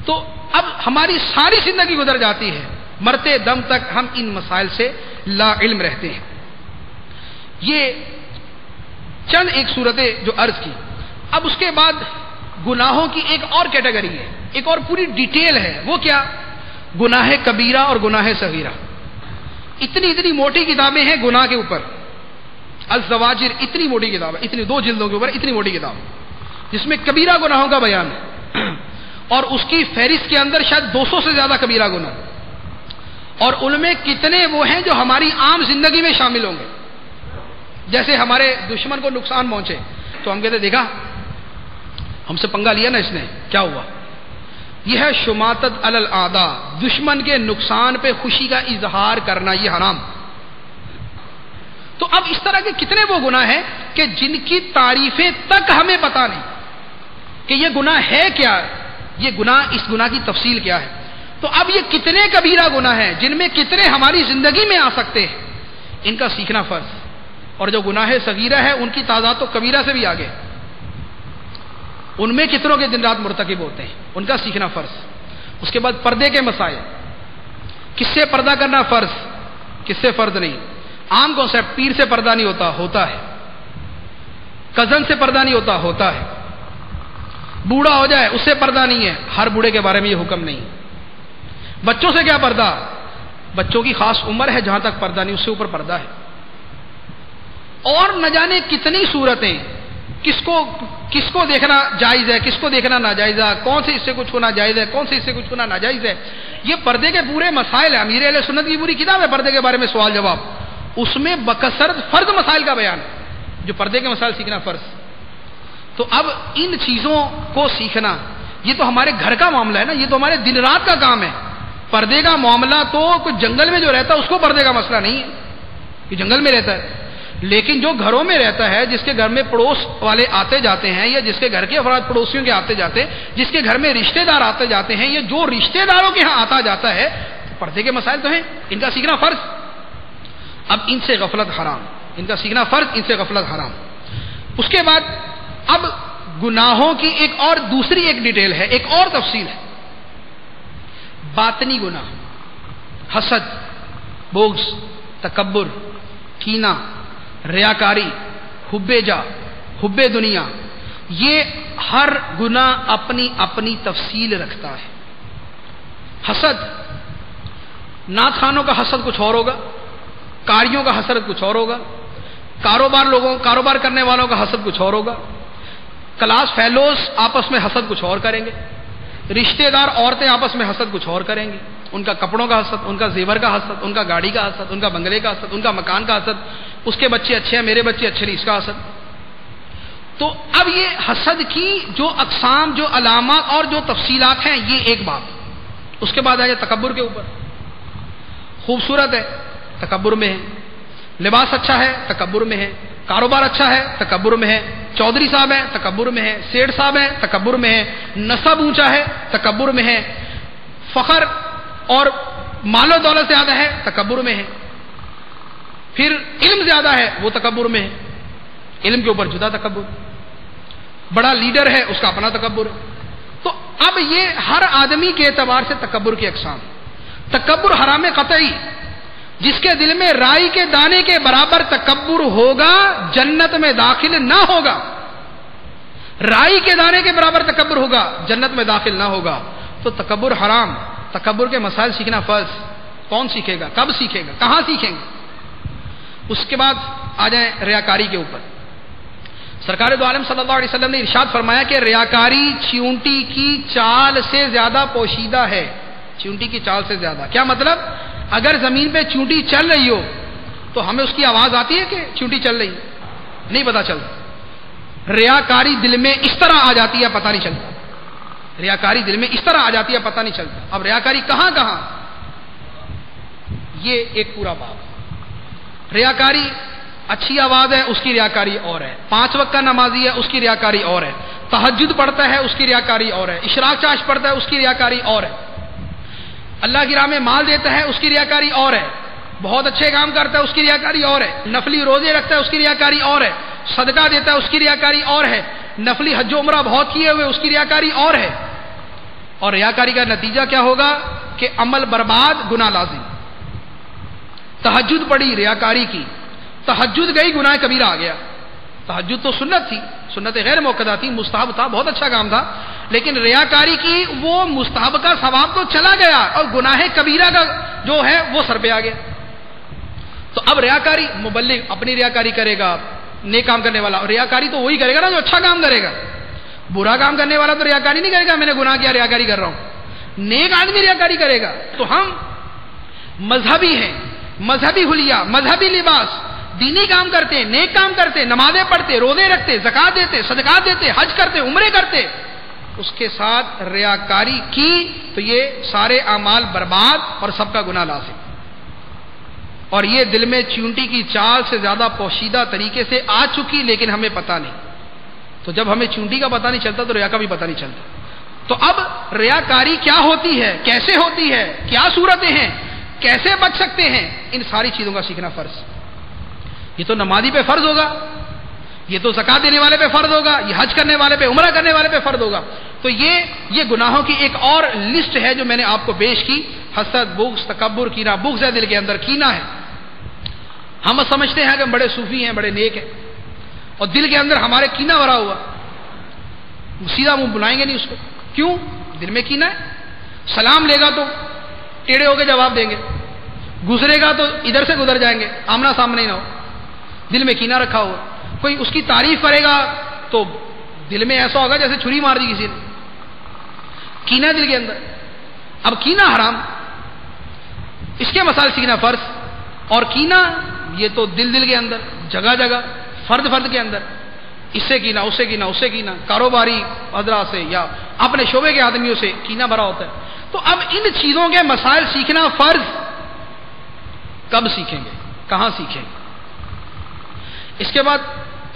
Speaker 1: تو اب ہماری ساری زندگی گزر جاتی ہے، مرتے دم تک ہم ان مسائل سے لا علم رہتے ہیں۔ یہ چند ایک صورتیں جو عرض کی۔ اب اس کے بعد گناہوں کی ایک اور کیٹیگری ہے، ایک اور پوری ڈیٹیل ہے، وہ کیا؟ گناہ کبیرہ اور گناہ صغیرہ۔ اتنی موٹی کتابیں ہیں گناہ کے اوپر، الزواجر اتنی موٹی کتاب ہے، اتنی 2 جلدوں کے اوپر اتنی موٹی کتاب، جس میں کبیرہ گناہوں کا بیان ہے، اور اس کی فہرست کے اندر شاید 200 سے زیادہ کبیرہ گناہ، اور ان میں کتنے وہ ہیں جو ہماری عام زندگی میں شامل ہوں گے۔ جیسے ہمارے دشمن کو نقصان پہنچے تو ہم کہتے دیکھا ہم سے پنگا لیا نا اس نے، کیا ہوا؟ یہ ہے شماتت علی الاعداء، دشمن کے نقصان پہ خوشی کا اظہار کرنا، یہ حرام۔ تو اب اس طرح کے کتنے وہ گناہ ہیں کہ جن کی تعریفیں تک ہمیں پتہ نہیں کہ یہ گناہ ہے کیا، یہ گناہ، اس گناہ کی تفصیل کیا ہے۔ تو اب یہ کتنے کبیرہ گناہ ہیں جن میں کتنے ہماری زندگی میں آ سکتے ہیں، ان کا سیکھنا فرض۔ اور جو گناہ صغیرہ ہے ان کی تعداد تو کبیرہ سے بھی آگے، ان میں کتنوں کے دن رات مرتکب ہوتے ہیں، ان کا سیکھنا فرض۔ اس کے بعد پردے کے مسائل، کس سے پردہ کرنا فرض، کس سے فرض نہیں۔ عام کانسیپٹ، پیر سے پردہ نہیں ہوتا، ہوتا ہے۔ کزن سے پردہ نہیں ہوتا، ہوتا ہے۔ بوڑھا ہو جائے اس سے پردہ نہیں ہے، ہر بوڑھے کے بارے میں یہ حکم نہیں۔ بچوں سے کیا پردہ؟ بچوں کی خاص عمر ہے جہاں تک پردہ نہیں، اس سے اوپر پردہ ہے۔ اور نہ جانے کتنی صورتیں، کس کو دیکھنا جائز ہے، کس کو دیکھنا ناجائز ہے، کون سے اس سے کچھ ہونا جائز ہے، کون سے اس سے کچھ ہونا ناجائز ہے۔ یہ پردے کے پورے مسائل ہیں، امیر اہل سنت کی پوری کتاب ہے پردے کے بارے میں سوال جواب، اس میں بکثرت فرض مسائل کا بیان ہے، جو پردے کے مسائل سیکھنا فرض۔ تو اب ان چیزوں کو سیکھنا، یہ تو ہمارے گھر کا معاملہ ہے نا، یہ تو ہمارے دن رات کا کام ہے۔ پردے کا معاملہ تو کوئی جنگل میں جو رہتا ہے اس کو پردے کا مسئلہ نہیں ہے، یہ جنگل میں رہتا ہے، لیکن جو گھروں میں رہتا ہے، جس کے گھر میں پڑوس والے آتے جاتے ہیں، یا جس کے گھر کے افراد پڑوسیوں کے آتے جاتے، جس کے گھر میں رشتہ دار آتے جاتے ہیں، یا جو رشتہ داروں کے ہاں آتا جاتا ہے، پردے کے مسائل تو ہیں، ان کا سیکھنا فرض. اب ان سے غفلت حرام، ان کا سیکھنا فرض، ان سے غفلت حرام. اس کے بعد اب گناہوں کی ایک اور دوسری ایک ڈیٹیل ہے، ایک اور تفصیل ہے. باطنی گناہ، حسد، بغض، تکبر، کینہ، ریاکاری، حب جاہ، حب دنیا، یہ ہر گناہ اپنی اپنی تفصیل رکھتا ہے. حسد، نعت خوانوں کا حسد کچھ اور ہوگا، قاریوں کا حسد کچھ اور ہوگا، کاروبار کرنے والوں کا حسد کچھ اور ہوگا، کلاس فیلوز آپس میں حسد کچھ اور کریں گے، رشتہ دار عورتیں آپس میں حسد کچھ اور کریں گے. ان کا کپڑوں کا حسد، ان کا زیور کا حسد، ان کا گاڑی کا حسد، ان کا بنگلے کا حسد، ان کا مکان کا حسد، اس کے بچے اچھے ہیں میرے بچے اچھے نہیں، اس کا حسد. تو اب یہ حسد کی جو اقسام، جو علامات اور جو تفصیلات ہیں، یہ ایک بات. اس کے بعد آئے تکبر کے اوپر. خوبصورت ہے، تکبر میں ہے. لباس اچھا ہے، تکبر میں ہے. کاروبار اچھا ہے، تکبر میں ہے. چودھری صاحب ہیں، تکبر میں ہے. سیٹھ صاحب ہیں، تکبر میں ہے. نسب اونچا ہے، تکبر میں ہے. فخر اور مال و دولت زیادہ ہے، تکبر میں ہے. پھر علم زیادہ ہے، وہ تکبر میں ہے. علم کے اوپر جدا تکبر. بڑا لیڈر ہے، اس کا اپنا تکبر ہے. تو اب یہ ہر آدمی کے اعتبار سے تکبر کی اقسام. تکبر حرام قطعی، جس کے دل میں رائی کے دانے کے برابر تکبر ہوگا جنت میں داخل نہ ہوگا. رائی کے دانے کے برابر تکبر ہوگا، جنت میں داخل نہ ہوگا. تو تکبر حرام. تکبر کے مسائل سیکھنا فرض. کون سیکھے گا، کب سیکھے گا، کہاں سیکھیں گے؟ اس کے بعد آ جائیں ریاکاری کے اوپر. سرکار دو عالم صلی اللہ علیہ وسلم نے ارشاد فرمایا کہ ریاکاری چیونٹی کی چال سے زیادہ پوشیدہ ہے. چیونٹی کی چال سے زیادہ کیا مطلب؟ اگر زمین پہ چیونٹی چل رہی ہو تو ہمیں اس کی آواز آتی ہے کہ چیونٹی چل رہی؟ نہیں پتا چلتا. ریاکاری دل میں اس طرح آ جاتی ہے، پتہ نہیں چلتا. ریاکاری دل میں اس طرح آ جاتی ہے، پتہ نہیں چلتا. اب ریاکاری کہاں کہاں، یہ ایک پورا باب. ریاکاری اچھی آواز ہے، اس کی ریاکاری اور ہے. 5 وقت کا نمازی ہے، اس کی ریاکاری اور ہے. تہجد پڑھتا ہے، اس کی ریاکاری اور ہے. اشراق چاش پڑھتا ہے، اس کی ریاکاری اور ہے. اللہ کی راہ میں مال دیتا ہے، اس کی ریاکاری اور ہے. بہت اچھے کام کرتا ہے، اس کی ریاکاری اور ہے. نفلی روزے رکھتا ہے، اس کی ریاکاری اور ہے. صدقہ دیتا ہے، اس کی ریاکاری اور ہے. نفلی حج و عمرہ بہت کیے ہوئے، اس کی ریاکاری اور ہے. اور ریاکاری کا نتیجہ کیا ہوگا کہ عمل برباد، گناہ لازم. تہجد پڑھی، ریاکاری کی. تہجد گئی، گناہ کبیرہ آ گیا. تہجد تو سنت تھی، سنت غیر موقدہ تھی، مستحب تھا، بہت اچھا کام تھا. لیکن ریاکاری کی وہ مستحب کا ثواب تو چلا گیا اور گناہ کبیرہ کا جو ہے وہ سر پہ آ گیا. تو اب ریاکاری، مبلغ اپنی ریاکاری کرے گا، نیک کام کرنے والا ریاکاری تو وہی کرے گا نا جو اچھا کام کرے گا. برا کام کرنے والا تو ریاکاری نہیں کرے گا، میں نے گناہ کیا ریاکاری کر رہا ہوں. نیک آدمی ریاکاری کرے گا. تو ہم مذہبی ہیں، مذہبی حلیہ، مذہبی لباس، دینی کام کرتے ہیں، نیک کام کرتے ہیں، نمازیں پڑھتے، روزے رکھتے، زکات دیتے، صدقات دیتے، حج کرتے، عمرے کرتے، اس کے ساتھ ریاکاری کی تو یہ سارے اعمال برباد اور سب کا گناہ لازم. اور یہ دل میں چیونٹی کی چال سے زیادہ پوشیدہ طریقے سے آ چکی، لیکن ہمیں پتہ نہیں. تو جب ہمیں چیونٹی کا پتہ نہیں چلتا تو ریا کا بھی پتہ نہیں چلتا. تو اب ریاکاری کیا ہوتی ہے، کیسے ہوتی ہے، کیا صورتیں ہیں، کیسے بچ سکتے ہیں، ان ساری چیزوں کا سیکھنا فرض. یہ تو نمازی پہ فرض ہوگا، یہ تو زکات دینے والے پہ فرض ہوگا، یہ حج کرنے والے پہ، عمرہ کرنے والے پہ فرض ہوگا. تو یہ گناہوں کی ایک اور لسٹ ہے جو میں نے آپ کو پیش کی. حسد، بغض، تکبر، کینہ. بغض ہے دل کے اندر، کینہ ہے. ہم سمجھتے ہیں کہ ہم بڑے صوفی ہیں، بڑے نیک ہیں، اور دل کے اندر ہمارے کینہ بھرا ہوا. سیدھا منہ بلائیں گے نہیں اس کو. کیوں؟ دل میں کینہ ہے. سلام لے گا تو ٹیڑے ہو کے جواب دیں گے، گزرے گا تو ادھر سے گزر جائیں گے، آمنا سامنے نہ ہو. دل میں کینہ رکھا ہوا. کوئی اس کی تعریف کرے گا تو دل میں ایسا ہوگا جیسے چھری مار دی کسی نے. کینہ دل کے اندر. اب کینہ حرام، اس کے مسائل سیکھنا فرض. اور کینہ یہ تو دل کے اندر، جگہ جگہ، فرد کے اندر، اس سے کینہ، اس سے کینہ، اس سے کینہ، کاروباری حضرات سے یا اپنے شعبے کے آدمیوں سے کینہ بھرا ہوتا ہے. تو اب ان چیزوں کے مسائل سیکھنا فرض. کب سیکھیں گے، کہاں سیکھیں گے؟ اس کے بعد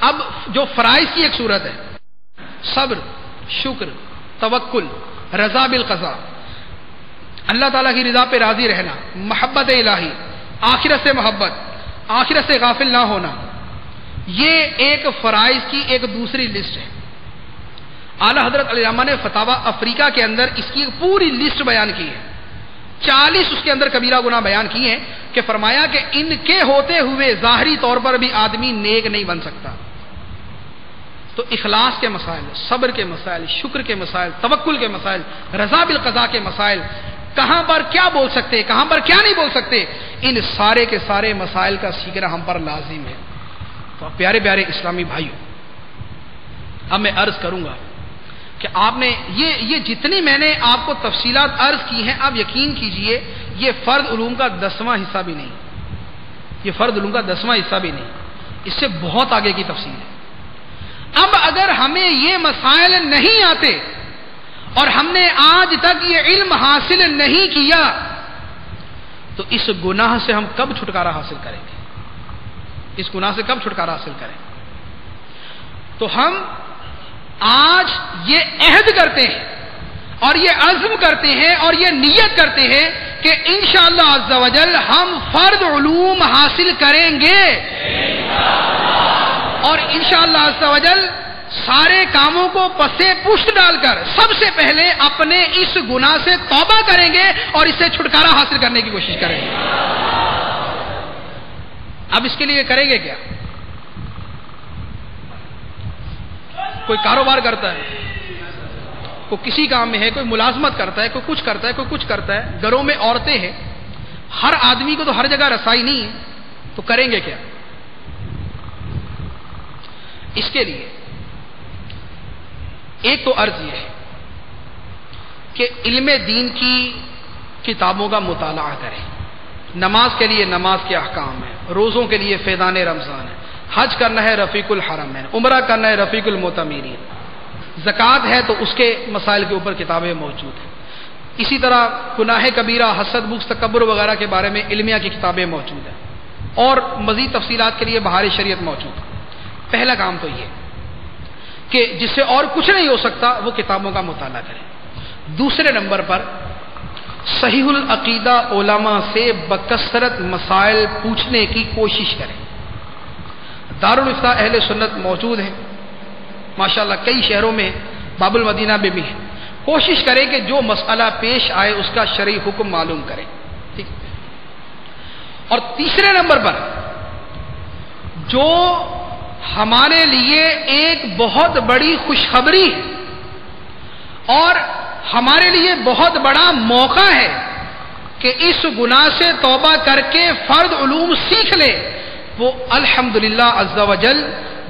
Speaker 1: اب جو فرائض کی ایک صورت ہے، صبر، شکر، توکل، رضا بالقضاء، اللہ تعالیٰ کی رضا پہ راضی رہنا، محبت الہی، آخرت سے محبت، آخرت سے غافل نہ ہونا، یہ ایک فرائض کی ایک دوسری لسٹ ہے۔ اعلیٰ حضرت علیہ الرحمہ نے فتاوی افریقہ کے اندر اس کی ایک پوری لسٹ بیان کی ہے، 40 اس کے اندر کبیرہ گناہ بیان کیے ہیں کہ فرمایا کہ ان کے ہوتے ہوئے ظاہری طور پر بھی آدمی نیک نہیں بن سکتا۔ تو اخلاص کے مسائل، صبر کے مسائل، شکر کے مسائل، توکل کے مسائل، رضا بالقضاء کے مسائل، کہاں پر کیا بول سکتے، کہاں پر کیا نہیں بول سکتے، ان سارے کے سارے مسائل کا سیکھنا ہم پر لازم ہے۔ تو پیارے پیارے اسلامی بھائیوں، اب میں عرض کروں گا کہ آپ نے یہ جتنی میں نے آپ کو تفصیلات عرض کی ہیں، آپ یقین کیجئے یہ فرد علوم کا 10واں حصہ بھی نہیں، یہ فرد علوم کا 10واں حصہ بھی نہیں، اس سے بہت آگے کی تفصیل ہے۔ اب اگر ہمیں یہ مسائل نہیں آتے اور ہم نے آج تک یہ علم حاصل نہیں کیا تو اس گناہ سے ہم کب چھٹکارا حاصل کریں گے؟ اس گناہ سے کب چھٹکارا حاصل کریں گے؟ تو ہم آج یہ عہد کرتے ہیں اور یہ عزم کرتے ہیں اور یہ نیت کرتے ہیں کہ انشاءاللہ عز و جل ہم فرد علوم حاصل کریں گے اور انشاءاللہ عز و جل سارے کاموں کو پسے پشت ڈال کر سب سے پہلے اپنے اس گناہ سے توبہ کریں گے اور اس سے چھٹکارا حاصل کرنے کی کوشش کریں گے۔ اب اس کے لیے کریں گے کیا؟ کوئی کاروبار کرتا ہے، کوئی کسی کام میں ہے، کوئی ملازمت کرتا ہے، کوئی کچھ کرتا ہے، کوئی کچھ کرتا ہے، گھروں میں عورتیں ہیں، ہر آدمی کو تو ہر جگہ رسائی نہیں ہے، تو کریں گے کیا؟ اس کے لیے ایک تو عرض یہ ہے کہ علم دین کی کتابوں کا مطالعہ کریں۔ نماز کے لیے نماز کے احکام ہیں، روزوں کے لیے فیضان رمضان ہے، حج کرنا ہے رفیق الحرم ہے، عمرہ کرنا ہے رفیق المعتمرین، زکوٰۃ ہے تو اس کے مسائل کے اوپر کتابیں موجود ہیں۔ اسی طرح گناہ کبیرہ، حسد، بغض، تکبر وغیرہ کے بارے میں علمیہ کی کتابیں موجود ہیں اور مزید تفصیلات کے لیے بہار شریعت موجود ہے۔ پہلا کام تو یہ کہ جس سے اور کچھ نہیں ہو سکتا وہ کتابوں کا مطالعہ کریں۔ دوسرے نمبر پر صحیح العقیدہ علماء سے بکثرت مسائل پوچھنے کی کوشش کریں۔ دارالفتہ اہل سنت موجود ہیں ماشاءاللہ، کئی شہروں میں، باب المدینہ میں بھی ہے۔ کوشش کریں کہ جو مسئلہ پیش آئے اس کا شرعی حکم معلوم کریں، ٹھیک۔ اور تیسرے نمبر پر جو ہمارے لیے ایک بہت بڑی خوشخبری ہے اور ہمارے لیے بہت بڑا موقع ہے کہ اس گناہ سے توبہ کر کے فرد علوم سیکھ لے، وہ الحمدللہ عز و جل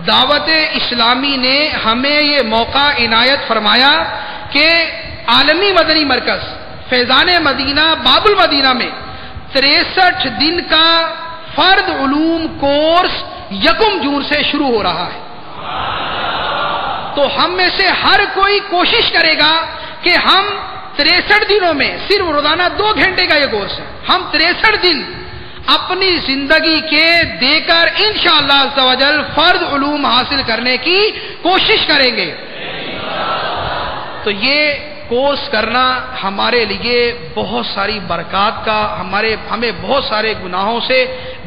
Speaker 1: دعوت اسلامی نے ہمیں یہ موقع عنایت فرمایا کہ عالمی مدنی مرکز فیضان مدینہ باب المدینہ میں 63 دن کا فرد علوم کورس 1 جون سے شروع ہو رہا ہے۔ تو ہم میں سے ہر کوئی کوشش کرے گا کہ ہم 63 دنوں میں، صرف روزانہ 2 گھنٹے کا یہ کورس ہے، ہم 63 دن اپنی زندگی کے دے کر انشاءاللہ عز و جل فرد علوم حاصل کرنے کی کوشش کریں گے۔ تو یہ کورس کرنا ہمارے لیے بہت ساری برکات کا، ہمیں بہت سارے گناہوں سے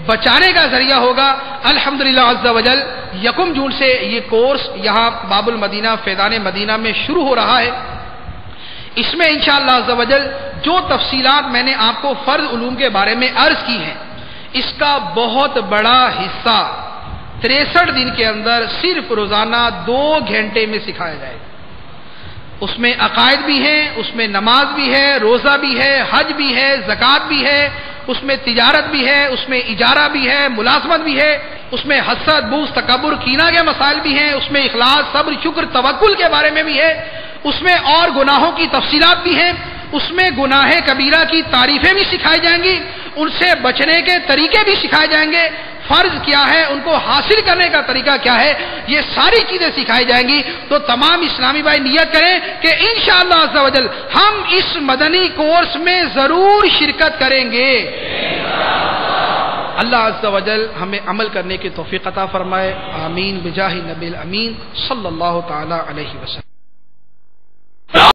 Speaker 1: بچانے کا ذریعہ ہوگا۔ الحمدللہ عز و جل 1 جون سے یہ کورس یہاں باب المدینہ فیضان مدینہ میں شروع ہو رہا ہے۔ اس میں انشاءاللہ عز و جل جو تفصیلات میں نے آپ کو فرض علوم کے بارے میں عرض کی ہیں، اس کا بہت بڑا حصہ 63 دن کے اندر صرف روزانہ 2 گھنٹے میں سکھایا جائے گا۔ اس میں عقائد بھی ہیں، اس میں نماز بھی ہے، روزہ بھی ہے، حج بھی ہے، زکوٰۃ بھی ہے، اس میں تجارت بھی ہے، اس میں اجارہ بھی ہے، ملازمت بھی ہے، اس میں حسد، بغض، تکبر، کینہ کے مسائل بھی ہیں، اس میں اخلاص، صبر، شکر، توکل کے بارے میں بھی ہے، اس میں اور گناہوں کی تفصیلات بھی ہیں، اس میں گناہ کبیرہ کی تعریفیں بھی سکھائی جائیں گی، ان سے بچنے کے طریقے بھی سکھائے جائیں گے، فرض کیا ہے، ان کو حاصل کرنے کا طریقہ کیا ہے، یہ ساری چیزیں سکھائی جائیں گی۔ تو تمام اسلامی بھائی نیت کریں کہ انشاءاللہ عز و جل ہم اس مدنی کورس میں ضرور شرکت کریں گے۔ اللہ عز و جل ہمیں عمل کرنے کی توفیق عطا فرمائے. آمین بجاہ نبی الامین صلی اللہ تعالی علیہ وسلم.